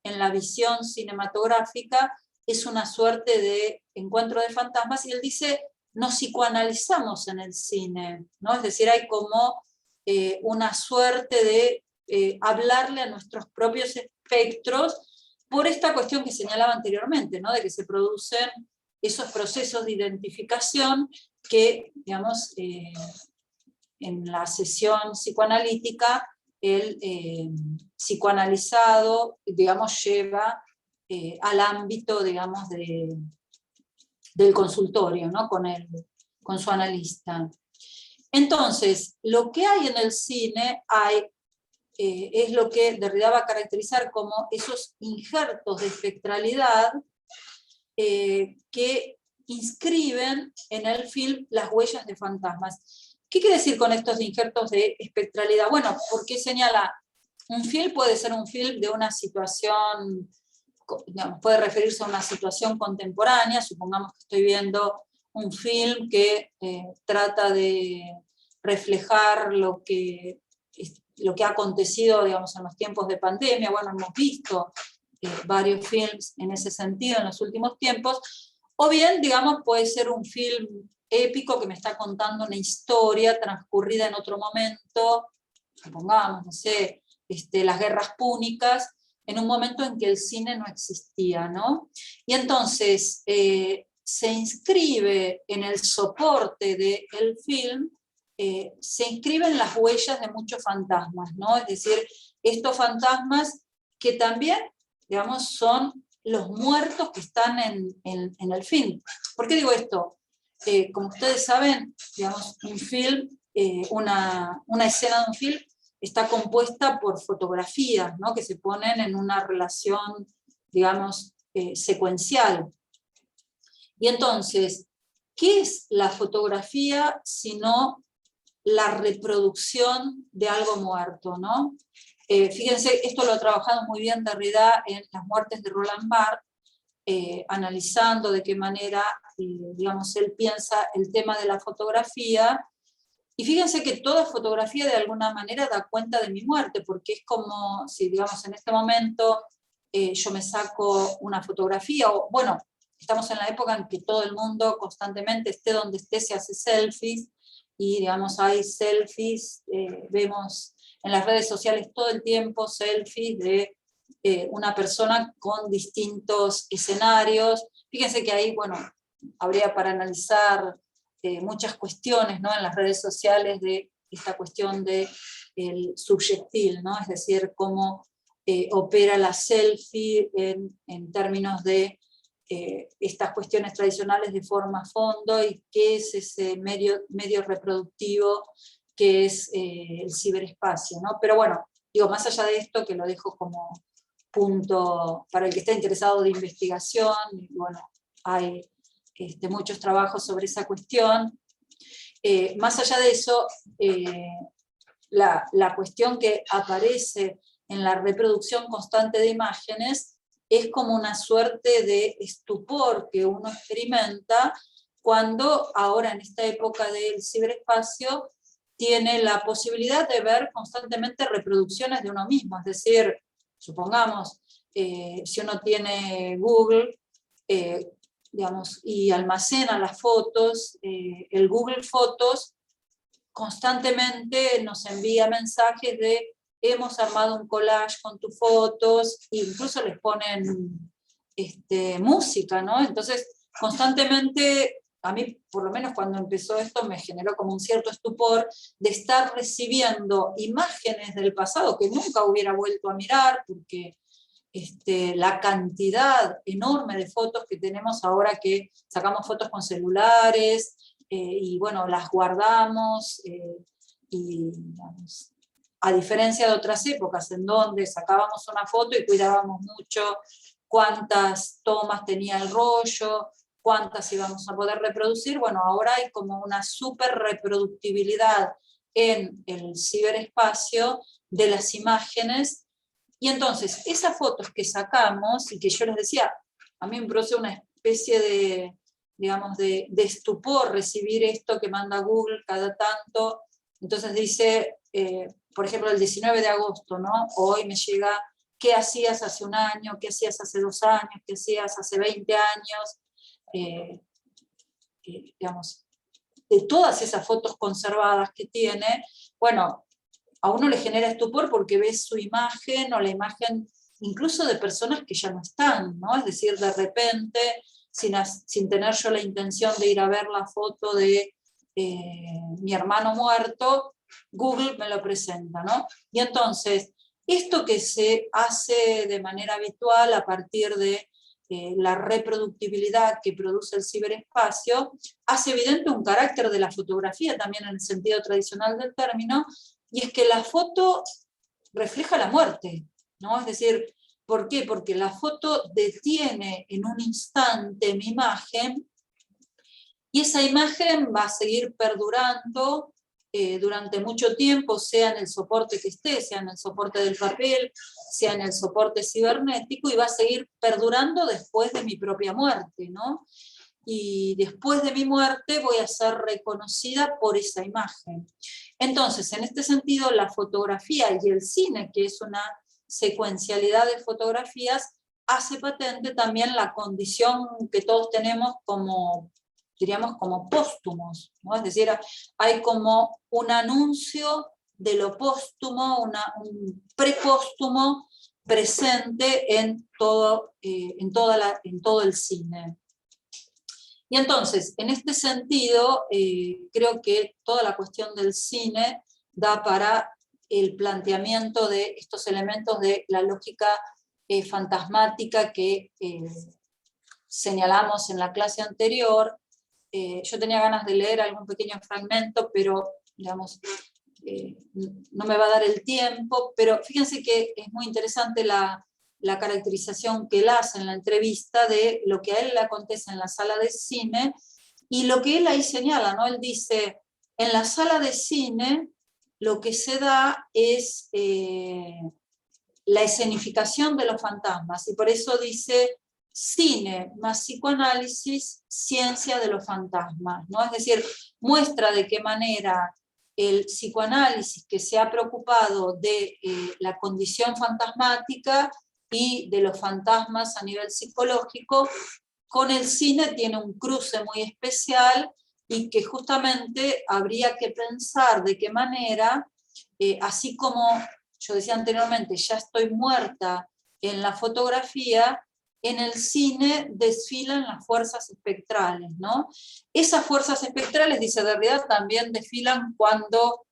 en la visión cinematográfica es una suerte de encuentro de fantasmas, y él dice, nos psicoanalizamos en el cine, ¿no? Es decir, hay como una suerte de hablarle a nuestros propios espectros por esta cuestión que señalaba anteriormente, ¿no? De que se producen esos procesos de identificación que, digamos, en la sesión psicoanalítica, el psicoanalizado, digamos, lleva al ámbito, digamos, del consultorio, ¿no? Con su analista. Entonces, lo que hay en el cine es lo que Derrida va a caracterizar como esos injertos de espectralidad que inscriben en el film las huellas de fantasmas. ¿Qué quiere decir con estos injertos de espectralidad? Bueno, porque señala, un film puede ser un film de una situación, digamos, puede referirse a una situación contemporánea, supongamos que estoy viendo un film que trata de reflejar lo que ha acontecido, digamos, en los tiempos de pandemia. Bueno, hemos visto varios films en ese sentido en los últimos tiempos, o bien, digamos, puede ser un film épico que me está contando una historia transcurrida en otro momento, supongamos, no sé, las guerras púnicas, en un momento en que el cine no existía, ¿no? Y entonces se inscribe en el soporte del film, se inscriben las huellas de muchos fantasmas, ¿no? Es decir, estos fantasmas que también, digamos, son los muertos que están en el film. ¿Por qué digo esto? Como ustedes saben, digamos, un film, una escena de un film está compuesta por fotografías, ¿no? Que se ponen en una relación, digamos, secuencial. Y entonces, ¿qué es la fotografía sino la reproducción de algo muerto, ¿no? Fíjense, esto lo ha trabajado muy bien Derrida en Las muertes de Roland Barthes, analizando de qué manera, digamos, él piensa el tema de la fotografía. Y fíjense que toda fotografía de alguna manera da cuenta de mi muerte, porque es como si, digamos, en este momento yo me saco una fotografía, o bueno, estamos en la época en que todo el mundo constantemente, esté donde esté, se hace selfies, y digamos, hay selfies, vemos en las redes sociales todo el tiempo selfies de una persona con distintos escenarios. Fíjense que ahí, bueno, habría para analizar muchas cuestiones, ¿no? En las redes sociales de esta cuestión del subyectil, ¿no? Es decir, cómo opera la selfie en términos de estas cuestiones tradicionales de forma-fondo y qué es ese medio reproductivo que es el ciberespacio, ¿no? Pero bueno, digo, más allá de esto, que lo dejo como punto para el que esté interesado de investigación, y bueno, hay muchos trabajos sobre esa cuestión. Más allá de eso, la cuestión que aparece en la reproducción constante de imágenes es como una suerte de estupor que uno experimenta cuando ahora en esta época del ciberespacio tiene la posibilidad de ver constantemente reproducciones de uno mismo. Es decir, supongamos, si uno tiene Google, digamos, y almacena las fotos, el Google Fotos constantemente nos envía mensajes de hemos armado un collage con tus fotos, e incluso les ponen música, ¿no? Entonces, constantemente, a mí, por lo menos cuando empezó esto, me generó como un cierto estupor de estar recibiendo imágenes del pasado que nunca hubiera vuelto a mirar, porque la cantidad enorme de fotos que tenemos ahora, que sacamos fotos con celulares, y bueno, las guardamos, y digamos, a diferencia de otras épocas en donde sacábamos una foto y cuidábamos mucho cuántas tomas tenía el rollo, cuántas íbamos a poder reproducir, bueno, ahora hay como una súper reproductibilidad en el ciberespacio de las imágenes. Y entonces, esas fotos que sacamos, y que yo les decía, a mí me produce una especie de, digamos, de estupor recibir esto que manda Google cada tanto. Entonces dice, por ejemplo, el 19 de agosto, ¿no? Hoy me llega, ¿qué hacías hace un año? ¿Qué hacías hace 2 años? ¿Qué hacías hace 20 años? Digamos, de todas esas fotos conservadas que tiene, bueno, a uno le genera estupor porque ves su imagen o la imagen incluso de personas que ya no están, ¿no? Es decir, de repente sin tener yo la intención de ir a ver la foto de mi hermano muerto, Google me lo presenta, ¿no? Y entonces, esto que se hace de manera habitual a partir de la reproductibilidad que produce el ciberespacio, hace evidente un carácter de la fotografía también en el sentido tradicional del término, y es que la foto refleja la muerte, ¿no? Es decir, ¿por qué? Porque la foto detiene en un instante mi imagen, y esa imagen va a seguir perdurando durante mucho tiempo, sea en el soporte que esté, sea en el soporte del papel, sea en el soporte cibernético, y va a seguir perdurando después de mi propia muerte, ¿no? Y después de mi muerte voy a ser reconocida por esa imagen. Entonces, en este sentido, la fotografía y el cine, que es una secuencialidad de fotografías, hace patente también la condición que todos tenemos como, diríamos, como póstumos, ¿no? Es decir, hay como un anuncio de lo póstumo, un prepóstumo presente en todo el cine. Y entonces, en este sentido, creo que toda la cuestión del cine da para el planteamiento de estos elementos de la lógica fantasmática que señalamos en la clase anterior. Yo tenía ganas de leer algún pequeño fragmento, pero digamos, no me va a dar el tiempo, pero fíjense que es muy interesante la caracterización que él hace en la entrevista de lo que a él le acontece en la sala de cine, y lo que él ahí señala, ¿no? Él dice, en la sala de cine lo que se da es la escenificación de los fantasmas, y por eso dice cine más psicoanálisis, ciencia de los fantasmas, ¿no? Es decir, muestra de qué manera el psicoanálisis, que se ha preocupado de la condición fantasmática y de los fantasmas a nivel psicológico, con el cine tiene un cruce muy especial, y que justamente habría que pensar de qué manera, así como yo decía anteriormente, ya estoy muerta en la fotografía, en el cine desfilan las fuerzas espectrales, ¿no? Esas fuerzas espectrales, dice Derrida, también desfilan cuando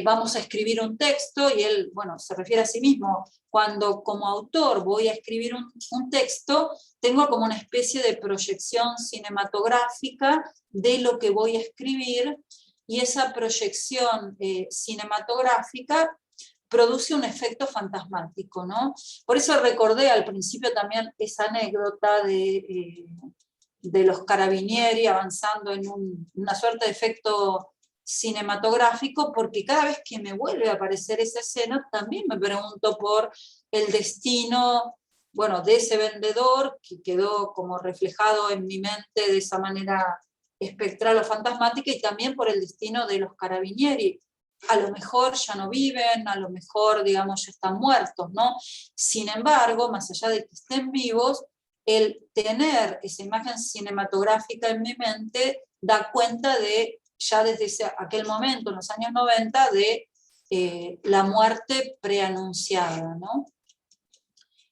vamos a escribir un texto, y él, bueno, se refiere a sí mismo, cuando como autor voy a escribir un texto, tengo como una especie de proyección cinematográfica de lo que voy a escribir, y esa proyección cinematográfica produce un efecto fantasmático, ¿no? Por eso recordé al principio también esa anécdota de los carabinieri avanzando en una suerte de efecto cinematográfico, porque cada vez que me vuelve a aparecer esa escena, también me pregunto por el destino, bueno, de ese vendedor, que quedó como reflejado en mi mente de esa manera espectral o fantasmática, y también por el destino de los carabinieri. A lo mejor ya no viven, a lo mejor, digamos, ya están muertos, ¿no? Sin embargo, más allá de que estén vivos, el tener esa imagen cinematográfica en mi mente da cuenta de, ya desde aquel momento, en los años 90, de la muerte preanunciada, ¿no?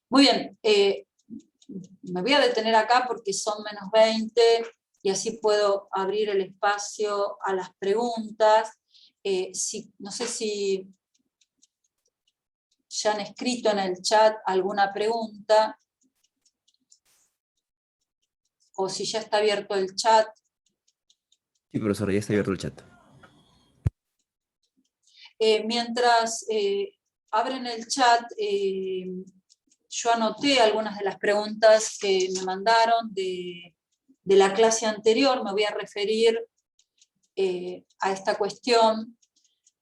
Muy bien, me voy a detener acá porque son -20, y así puedo abrir el espacio a las preguntas. No sé si ya han escrito en el chat alguna pregunta, o si ya está abierto el chat. Sí, profesor, ya está abierto el chat. Mientras abren el chat, yo anoté algunas de las preguntas que me mandaron de la clase anterior. Me voy a referir a esta cuestión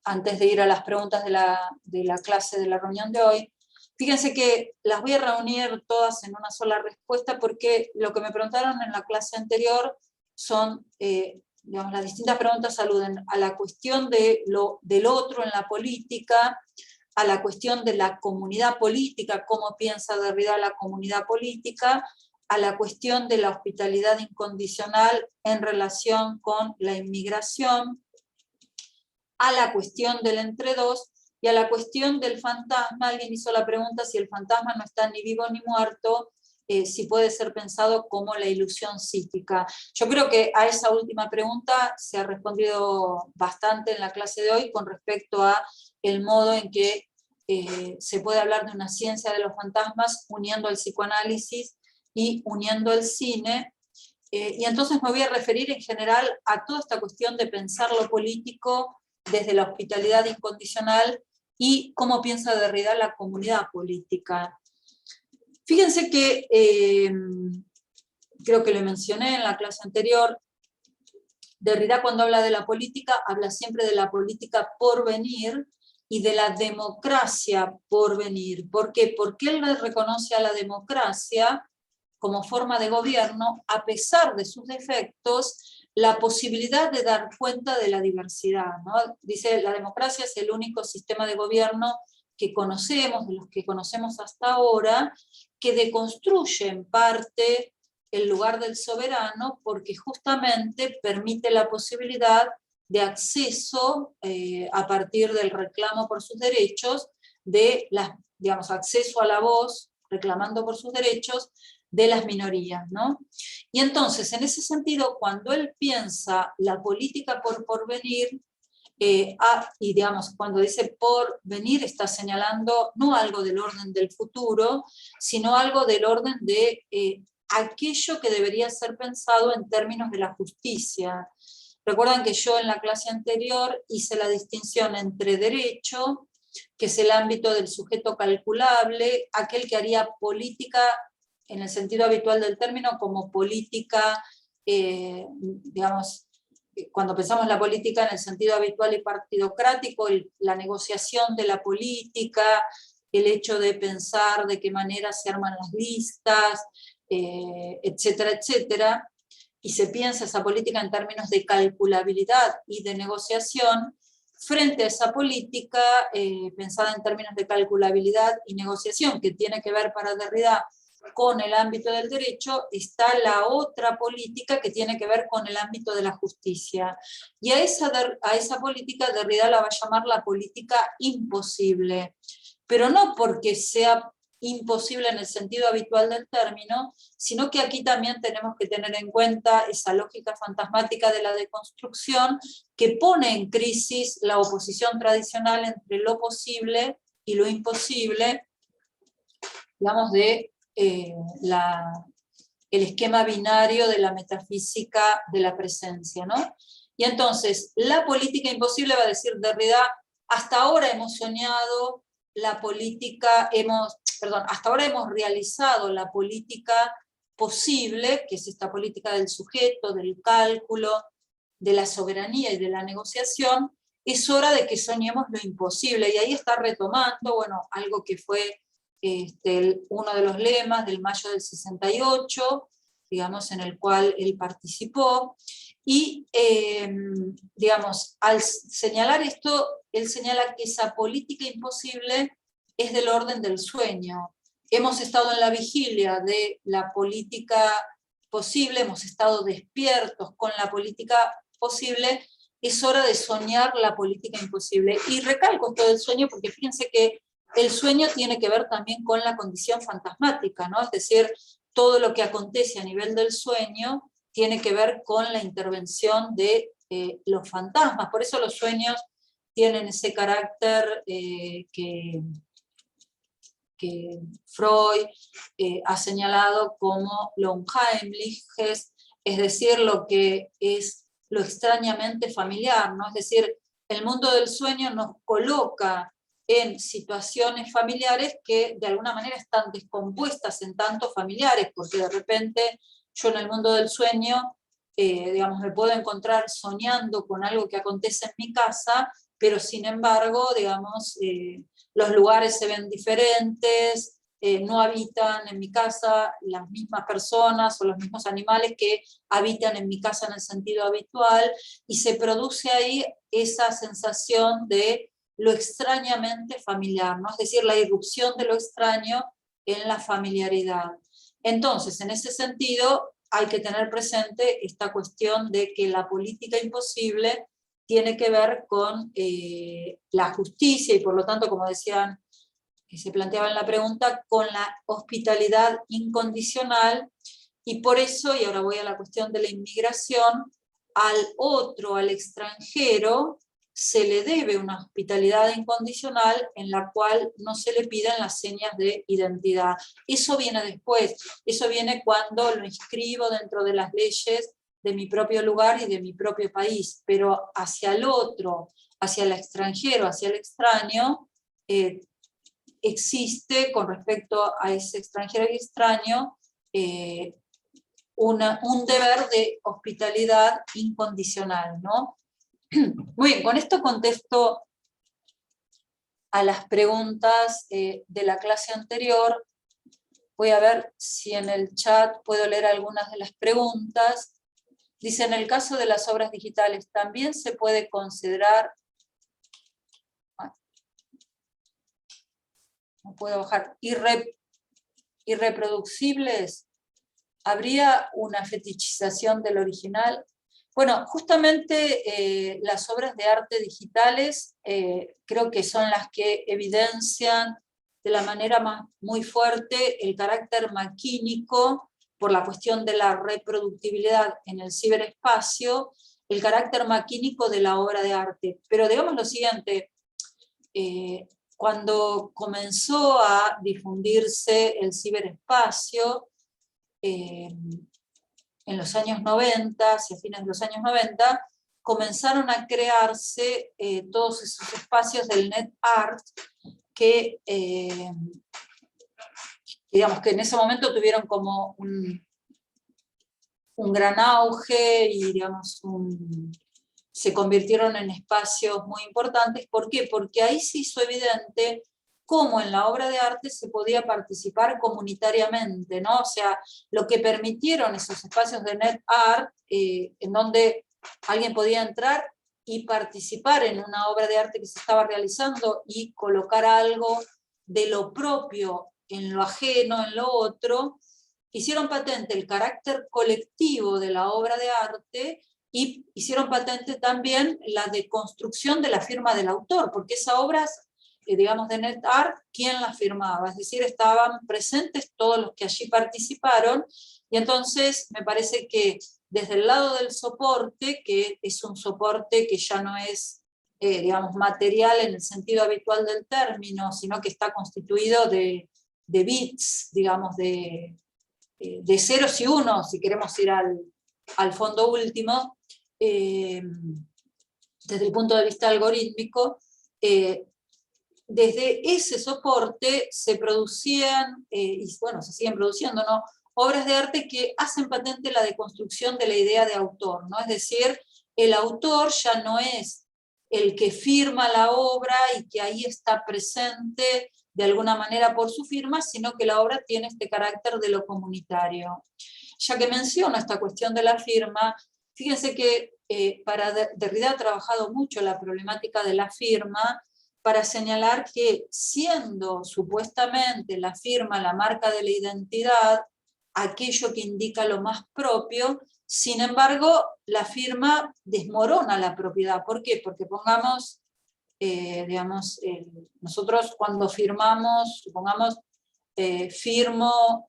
antes de ir a las preguntas de la clase de la reunión de hoy. Fíjense que las voy a reunir todas en una sola respuesta, porque lo que me preguntaron en la clase anterior son, digamos, las distintas preguntas aluden a la cuestión del otro en la política, a la cuestión de la comunidad política, cómo piensa Derrida la comunidad política, a la cuestión de la hospitalidad incondicional en relación con la inmigración, a la cuestión del entre dos, y a la cuestión del fantasma. Alguien hizo la pregunta si el fantasma no está ni vivo ni muerto, si puede ser pensado como la ilusión psíquica. Yo creo que a esa última pregunta se ha respondido bastante en la clase de hoy con respecto a el modo en que se puede hablar de una ciencia de los fantasmas uniendo el psicoanálisis y uniendo el cine. Y entonces me voy a referir en general a toda esta cuestión de pensar lo político desde la hospitalidad incondicional y cómo piensa Derrida la comunidad política. Fíjense que, creo que lo mencioné en la clase anterior, Derrida cuando habla de la política, habla siempre de la política por venir y de la democracia por venir. ¿Por qué? Porque él reconoce a la democracia como forma de gobierno, a pesar de sus defectos, la posibilidad de dar cuenta de la diversidad, ¿no? Dice, la democracia es el único sistema de gobierno que conocemos, de los que conocemos hasta ahora, que deconstruye en parte el lugar del soberano porque justamente permite la posibilidad de acceso a partir del reclamo por sus derechos, de digamos, acceso a la voz, reclamando por sus derechos, de las minorías, ¿no? Y entonces, en ese sentido, cuando él piensa la política por porvenir, y digamos, cuando dice por venir, está señalando no algo del orden del futuro, sino algo del orden de aquello que debería ser pensado en términos de la justicia. Recuerdan que yo en la clase anterior hice la distinción entre derecho, que es el ámbito del sujeto calculable, aquel que haría política en el sentido habitual del término como política, digamos, cuando pensamos la política en el sentido habitual y partidocrático, la negociación de la política, el hecho de pensar de qué manera se arman las listas, etcétera, etcétera, y se piensa esa política en términos de calculabilidad y de negociación, frente a esa política pensada en términos de calculabilidad y negociación, que tiene que ver para Derrida con el ámbito del derecho, está la otra política que tiene que ver con el ámbito de la justicia. Y a esa política Derrida la va a llamar la política imposible, pero no porque sea imposible en el sentido habitual del término, sino que aquí también tenemos que tener en cuenta esa lógica fantasmática de la deconstrucción que pone en crisis la oposición tradicional entre lo posible y lo imposible, digamos, de el esquema binario de la metafísica de la presencia, ¿no? Y entonces, la política imposible, va a decir Derrida, hasta ahora hemos soñado la política, hasta ahora hemos realizado la política posible, que es esta política del sujeto, del cálculo, de la soberanía y de la negociación. Es hora de que soñemos lo imposible, y ahí está retomando, bueno, algo que fue uno de los lemas del mayo del 68, digamos, en el cual él participó, y digamos, al señalar esto, él señala que esa política imposible es del orden del sueño. Hemos estado en la vigilia de la política posible, hemos estado despiertos con la política posible, es hora de soñar la política imposible. Y recalco esto del sueño porque fíjense que el sueño tiene que ver también con la condición fantasmática, ¿no? Es decir, todo lo que acontece a nivel del sueño tiene que ver con la intervención de los fantasmas. Por eso los sueños tienen ese carácter que Freud ha señalado como lo unheimliches, es decir, lo que es lo extrañamente familiar, ¿no? Es decir, el mundo del sueño nos coloca en situaciones familiares que de alguna manera están descompuestas en tanto familiares, porque de repente yo en el mundo del sueño, digamos, me puedo encontrar soñando con algo que acontece en mi casa, pero sin embargo, digamos, los lugares se ven diferentes, no habitan en mi casa las mismas personas o los mismos animales que habitan en mi casa en el sentido habitual, y se produce ahí esa sensación de lo extrañamente familiar, ¿no? Es decir, la irrupción de lo extraño en la familiaridad. Entonces, en ese sentido, hay que tener presente esta cuestión de que la política imposible tiene que ver con la justicia, y por lo tanto, como decían que se planteaba en la pregunta, con la hospitalidad incondicional, y por eso, y ahora voy a la cuestión de la inmigración, al otro, al extranjero, se le debe una hospitalidad incondicional en la cual no se le piden las señas de identidad. Eso viene después, eso viene cuando lo inscribo dentro de las leyes de mi propio lugar y de mi propio país, pero hacia el otro, hacia el extranjero, hacia el extraño, existe con respecto a ese extranjero y extraño un deber de hospitalidad incondicional, ¿no? Muy bien, con esto contesto a las preguntas de la clase anterior. Voy a ver si en el chat puedo leer algunas de las preguntas. Dice, en el caso de las obras digitales, ¿también se puede considerar... No puedo bajar. ¿Irreproducibles? ¿Habría una fetichización del original? Bueno, justamente las obras de arte digitales creo que son las que evidencian de la manera muy fuerte el carácter maquínico por la cuestión de la reproductibilidad en el ciberespacio, el carácter maquínico de la obra de arte. Pero digamos lo siguiente, cuando comenzó a difundirse el ciberespacio, en los años 90, hacia fines de los años 90, comenzaron a crearse todos esos espacios del net art que, digamos que en ese momento tuvieron como un gran auge y digamos, se convirtieron en espacios muy importantes. ¿Por qué? Porque ahí se hizo evidente cómo en la obra de arte se podía participar comunitariamente, ¿no? O sea, lo que permitieron esos espacios de net art, en donde alguien podía entrar y participar en una obra de arte que se estaba realizando y colocar algo de lo propio en lo ajeno, en lo otro, hicieron patente el carácter colectivo de la obra de arte y hicieron patente también la deconstrucción de la firma del autor, porque esas obras, digamos, de net art, ¿quién las firmaba? Es decir, estaban presentes todos los que allí participaron, y entonces me parece que desde el lado del soporte, que es un soporte que ya no es, digamos, material en el sentido habitual del término, sino que está constituido de bits, digamos, de ceros y unos, si queremos ir al fondo último, desde el punto de vista algorítmico, desde ese soporte se producían, y bueno, se siguen produciendo, ¿no?, obras de arte que hacen patente la deconstrucción de la idea de autor, ¿no? Es decir, el autor ya no es el que firma la obra y que ahí está presente de alguna manera por su firma, sino que la obra tiene este carácter de lo comunitario. Ya que menciono esta cuestión de la firma, fíjense que para Derrida ha trabajado mucho la problemática de la firma para señalar que, siendo supuestamente la firma la marca de la identidad, aquello que indica lo más propio, sin embargo, la firma desmorona la propiedad. ¿Por qué? Porque pongamos, digamos, nosotros cuando firmamos, supongamos, firmo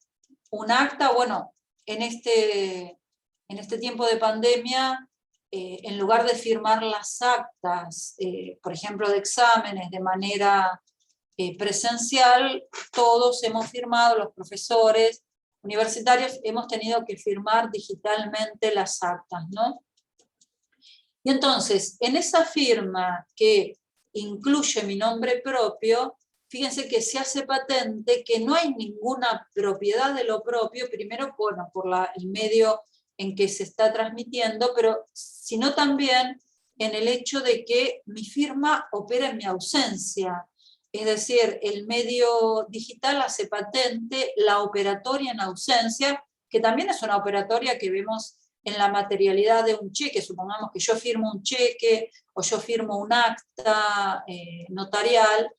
un acta, bueno, en este tiempo de pandemia, en lugar de firmar las actas, por ejemplo, de exámenes de manera presencial, todos hemos firmado, los profesores universitarios, hemos tenido que firmar digitalmente las actas, ¿no? Y entonces, en esa firma que incluye mi nombre propio, fíjense que se hace patente que no hay ninguna propiedad de lo propio, primero, bueno, por el medio en que se está transmitiendo, pero sino también en el hecho de que mi firma opera en mi ausencia. Es decir, el medio digital hace patente la operatoria en ausencia, que también es una operatoria que vemos en la materialidad de un cheque. Supongamos que yo firmo un cheque o yo firmo un acta notarial,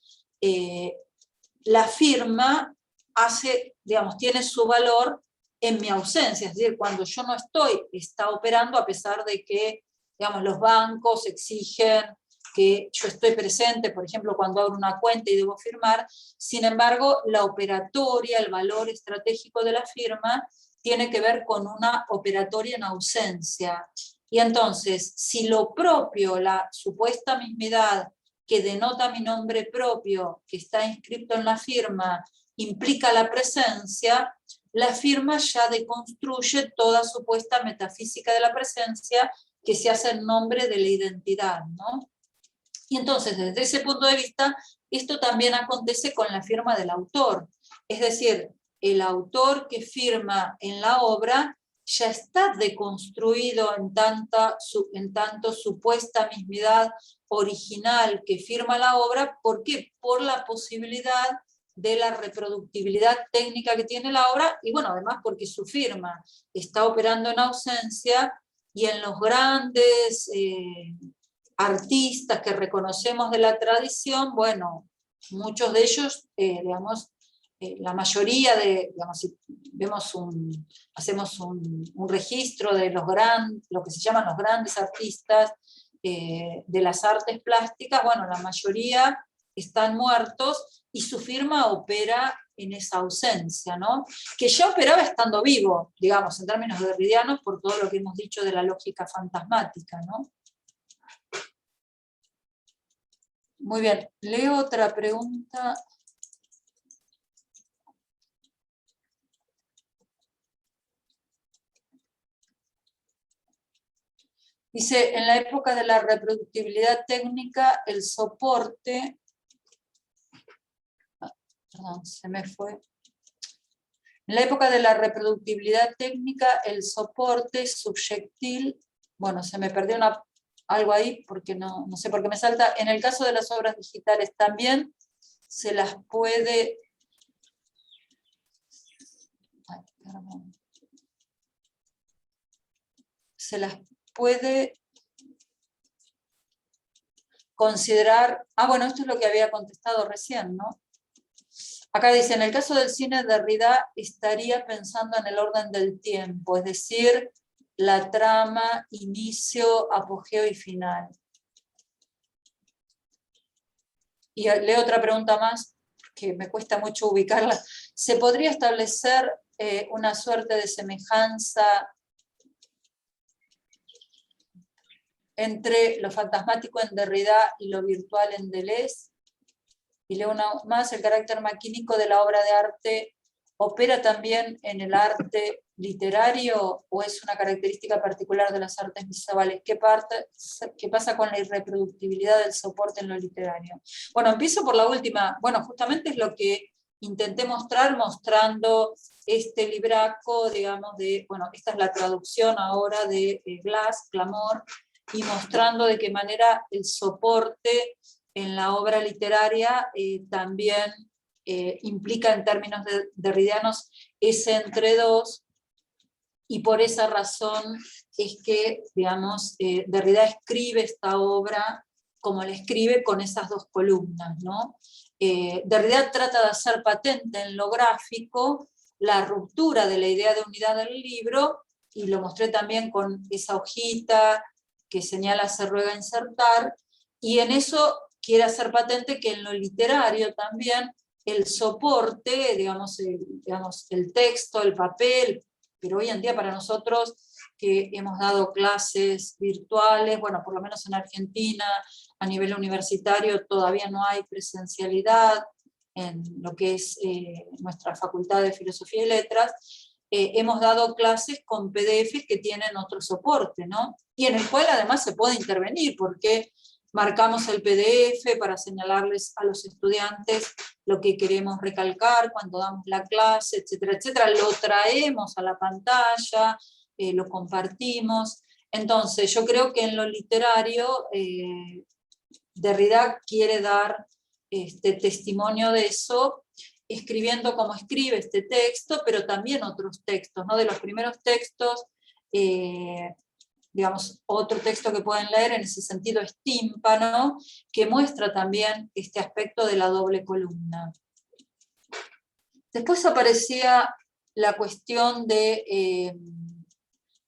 la firma hace, digamos, tiene su valor en mi ausencia, es decir, cuando yo no estoy, está operando, a pesar de que, digamos, los bancos exigen que yo estoy presente, por ejemplo, cuando abro una cuenta y debo firmar. Sin embargo, la operatoria, el valor estratégico de la firma, tiene que ver con una operatoria en ausencia. Y entonces, si lo propio, la supuesta mismidad que denota mi nombre propio, que está inscrito en la firma, implica la presencia, la firma ya deconstruye toda supuesta metafísica de la presencia que se hace en nombre de la identidad, ¿no? Y entonces, desde ese punto de vista, esto también acontece con la firma del autor. Es decir, el autor que firma en la obra ya está deconstruido en tanto supuesta mismidad original que firma la obra. ¿Por qué? Por la posibilidad de la reproductibilidad técnica que tiene la obra, y bueno, además porque su firma está operando en ausencia, y en los grandes artistas que reconocemos de la tradición, bueno, muchos de ellos, digamos, la mayoría de, digamos, si vemos hacemos un registro de lo que se llaman los grandes artistas de las artes plásticas, bueno, la mayoría están muertos y su firma opera en esa ausencia, ¿no? Que ya operaba estando vivo, digamos, en términos derridianos, por todo lo que hemos dicho de la lógica fantasmática, ¿no? Muy bien, leo otra pregunta. Dice, en la época de la reproductibilidad técnica, el soporte... Perdón, se me fue. En la época de la reproductibilidad técnica, el soporte subyectil... Bueno, se me perdió algo ahí porque no sé por qué me salta. En el caso de las obras digitales también se las puede... Ay, perdón. Se las puede considerar... bueno, esto es lo que había contestado recién, ¿no? Acá dice, en el caso del cine, Derrida estaría pensando en el orden del tiempo, es decir, la trama, inicio, apogeo y final. Y leo otra pregunta más, que me cuesta mucho ubicarla. ¿Se podría establecer una suerte de semejanza entre lo fantasmático en Derrida y lo virtual en Deleuze? Y leo una más, el carácter maquínico de la obra de arte ¿opera también en el arte literario o es una característica particular de las artes visuales? ¿Qué pasa con la irreproductibilidad del soporte en lo literario? Bueno, empiezo por la última. Bueno, justamente es lo que intenté mostrar mostrando este libraco, digamos, bueno, esta es la traducción ahora de Glass, Clamor, y mostrando de qué manera el soporte en la obra literaria también implica en términos derridianos ese entre dos, y por esa razón es que, digamos, Derrida escribe esta obra como la escribe con esas dos columnas, ¿no? Derrida trata de hacer patente en lo gráfico la ruptura de la idea de unidad del libro, y lo mostré también con esa hojita que señala se ruega insertar, y en eso quiere hacer patente que en lo literario también el soporte, digamos, el texto, el papel, pero hoy en día para nosotros que hemos dado clases virtuales, bueno, por lo menos en Argentina, a nivel universitario todavía no hay presencialidad en lo que es nuestra Facultad de Filosofía y Letras, hemos dado clases con PDFs que tienen otro soporte, ¿no? Y en el cual además se puede intervenir, porque marcamos el PDF para señalarles a los estudiantes lo que queremos recalcar cuando damos la clase, etcétera, etcétera. Lo traemos a la pantalla, lo compartimos. Entonces, yo creo que en lo literario, Derrida quiere dar testimonio de eso, escribiendo como escribe este texto, pero también otros textos, ¿no? De los primeros textos, digamos, otro texto que pueden leer en ese sentido es Tímpano, que muestra también este aspecto de la doble columna. Después aparecía la cuestión de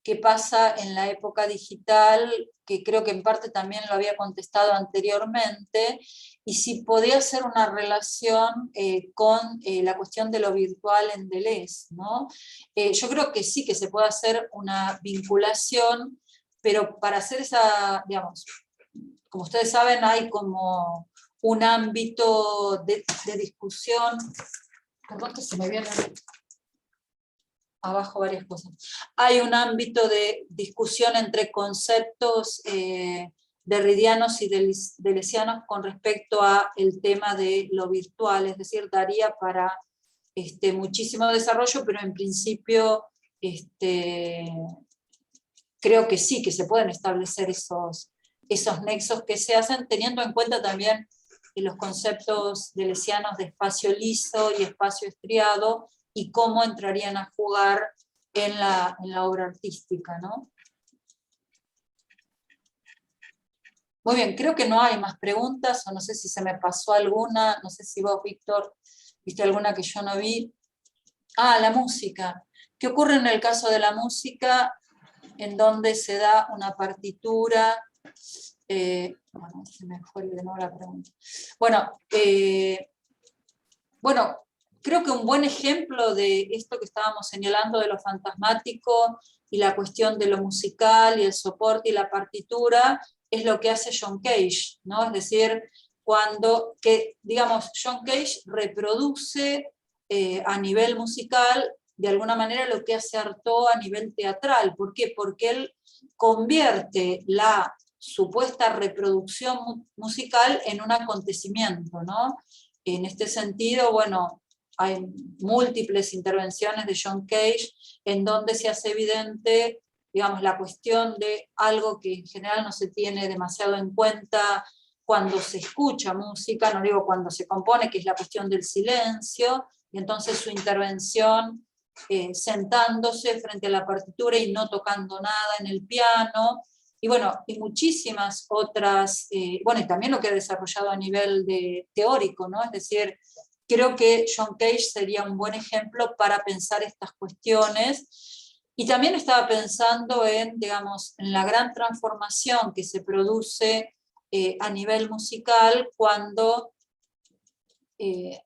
qué pasa en la época digital, que creo que en parte también lo había contestado anteriormente, y si podía hacer una relación con la cuestión de lo virtual en Deleuze, ¿no? Yo creo que sí que se puede hacer una vinculación, pero para hacer esa, digamos, como ustedes saben, hay como un ámbito de discusión, perdón que se me viene abajo varias cosas. Hay un ámbito de discusión entre conceptos derridianos y deleuzianos con respecto a el tema de lo virtual, es decir, daría para muchísimo desarrollo, pero en principio creo que sí, que se pueden establecer esos nexos que se hacen, teniendo en cuenta también los conceptos deleuzianos de espacio liso y espacio estriado, y cómo entrarían a jugar en la obra artística, ¿no? Muy bien, creo que no hay más preguntas, o no sé si se me pasó alguna, no sé si vos, Víctor, viste alguna que yo no vi. Ah, la música. ¿Qué ocurre en el caso de la música, en donde se da una partitura? Bueno, se me fue de nuevo la pregunta. Bueno, creo que un buen ejemplo de esto que estábamos señalando de lo fantasmático y la cuestión de lo musical y el soporte y la partitura es lo que hace John Cage, ¿no? Es decir, digamos, John Cage reproduce a nivel musical de alguna manera lo que hace Artaud a nivel teatral. ¿Por qué? Porque él convierte la supuesta reproducción musical en un acontecimiento, ¿no? En este sentido, bueno, hay múltiples intervenciones de John Cage en donde se hace evidente, digamos, la cuestión de algo que en general no se tiene demasiado en cuenta cuando se escucha música, no digo cuando se compone, que es la cuestión del silencio, y entonces su intervención sentándose frente a la partitura y no tocando nada en el piano, y bueno, y muchísimas otras, bueno, y también lo que ha desarrollado a nivel teórico, ¿no? Es decir, creo que John Cage sería un buen ejemplo para pensar estas cuestiones, y también estaba pensando en, digamos, en la gran transformación que se produce a nivel musical cuando,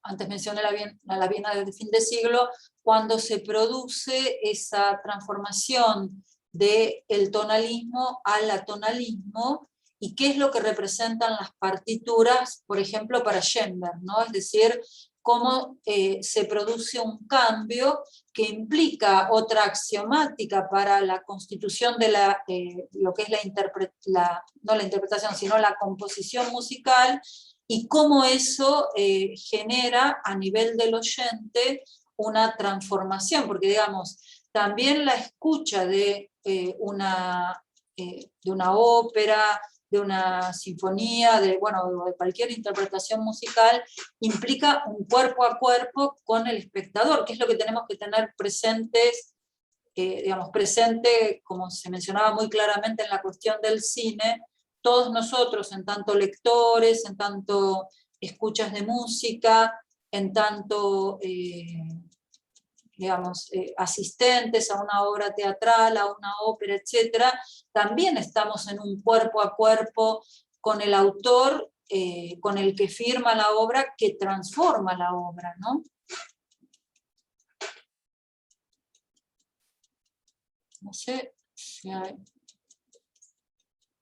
antes mencioné la Viena del fin de siglo, cuando se produce esa transformación del tonalismo al atonalismo, y qué es lo que representan las partituras, por ejemplo, para Schoenberg, ¿no? Es decir, cómo se produce un cambio que implica otra axiomática para la constitución de lo que es no la interpretación, sino la composición musical, y cómo eso genera a nivel del oyente una transformación, porque digamos, también la escucha de una ópera, de una sinfonía, de cualquier interpretación musical, implica un cuerpo a cuerpo con el espectador, que es lo que tenemos que tener presentes, presente, como se mencionaba muy claramente en la cuestión del cine, todos nosotros, en tanto lectores, en tanto escuchas de música, en tanto asistentes a una obra teatral, a una ópera, etc., también estamos en un cuerpo a cuerpo con el autor, con el que firma la obra, que transforma la obra, ¿no? No sé si hay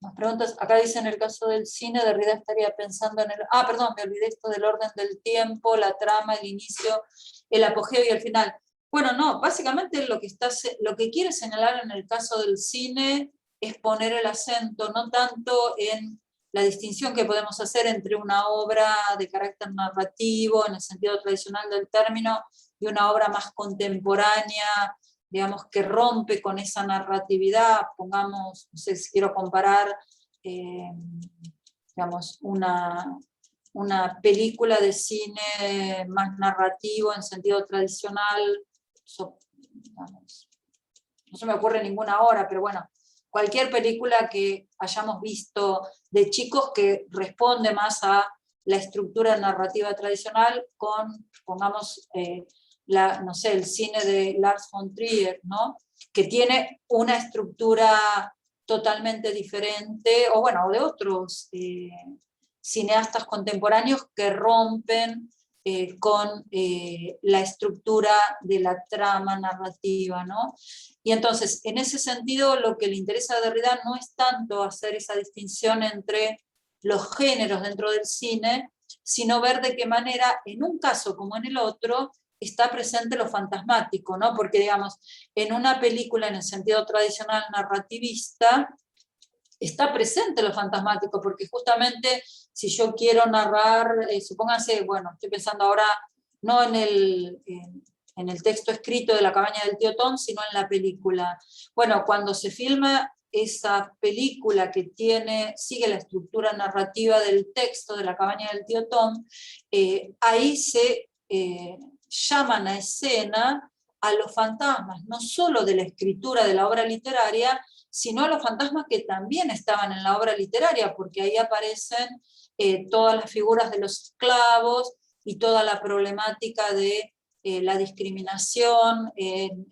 más preguntas. Acá dice, en el caso del cine, Derrida estaría pensando en el... Ah, perdón, me olvidé esto del orden del tiempo, la trama, el inicio, el apogeo y el final. Bueno, no, básicamente lo que quiere señalar en el caso del cine es poner el acento no tanto en la distinción que podemos hacer entre una obra de carácter narrativo, en el sentido tradicional del término, y una obra más contemporánea, digamos, que rompe con esa narratividad. Pongamos, no sé si quiero comparar, digamos, una película de cine más narrativo en sentido tradicional, digamos, no se me ocurre ninguna ahora, pero bueno, cualquier película que hayamos visto de chicos que responde más a la estructura narrativa tradicional con, pongamos, no sé, el cine de Lars von Trier, ¿no? Que tiene una estructura totalmente diferente, o bueno, de otros cineastas contemporáneos que rompen con la estructura de la trama narrativa, ¿no? Y entonces, en ese sentido, lo que le interesa a Derrida no es tanto hacer esa distinción entre los géneros dentro del cine, sino ver de qué manera, en un caso como en el otro, está presente lo fantasmático, ¿no? Porque, digamos, en una película, en el sentido tradicional narrativista, está presente lo fantasmático, porque justamente si yo quiero narrar, supónganse, bueno, estoy pensando ahora no en el texto escrito de La cabaña del tío Tom, sino en la película. Bueno, cuando se filma esa película que sigue la estructura narrativa del texto de La cabaña del tío Tom, ahí se llaman a escena a los fantasmas, no solo de la escritura de la obra literaria, sino a los fantasmas que también estaban en la obra literaria, porque ahí aparecen todas las figuras de los esclavos y toda la problemática de la discriminación en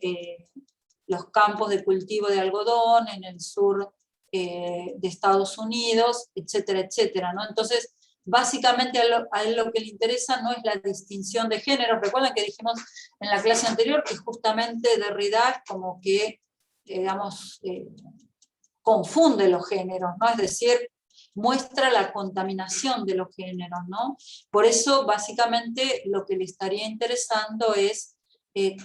los campos de cultivo de algodón en el sur de Estados Unidos, etcétera, etcétera, ¿no? Entonces, básicamente a él lo que le interesa no es la distinción de géneros. Recuerden que dijimos en la clase anterior que justamente Derrida como que, digamos, confunde los géneros, ¿no? Es decir, muestra la contaminación de los géneros, ¿no? Por eso, básicamente, lo que le estaría interesando es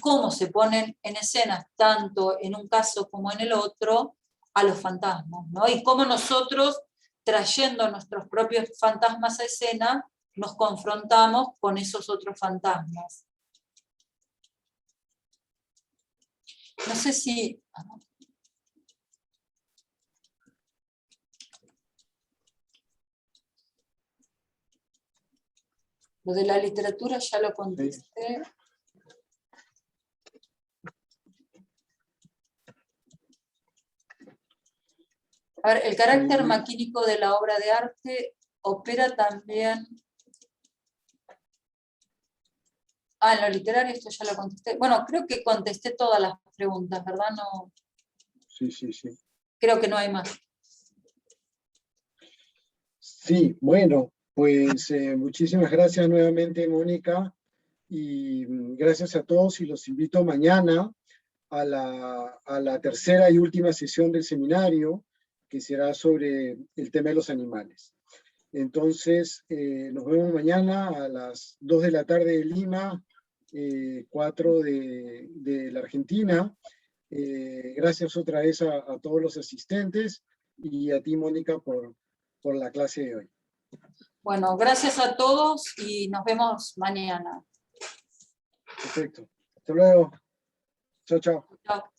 cómo se ponen en escena, tanto en un caso como en el otro, a los fantasmas, ¿no? Y cómo nosotros, trayendo nuestros propios fantasmas a escena, nos confrontamos con esos otros fantasmas. No sé si... Lo de la literatura ya lo contesté. A ver, el carácter maquínico de la obra de arte opera también... en lo literario esto ya lo contesté. Bueno, creo que contesté todas las preguntas, ¿verdad? No... Sí, sí, sí. Creo que no hay más. Sí, bueno, pues muchísimas gracias nuevamente, Mónica, y gracias a todos, y los invito mañana a la tercera y última sesión del seminario, que será sobre el tema de los animales. Entonces, nos vemos mañana a las 2 de la tarde de Lima, 4 de la Argentina. Gracias otra vez a todos los asistentes y a ti, Mónica, por la clase de hoy. Bueno, gracias a todos y nos vemos mañana. Perfecto. Hasta luego. Chao, chao. Chao.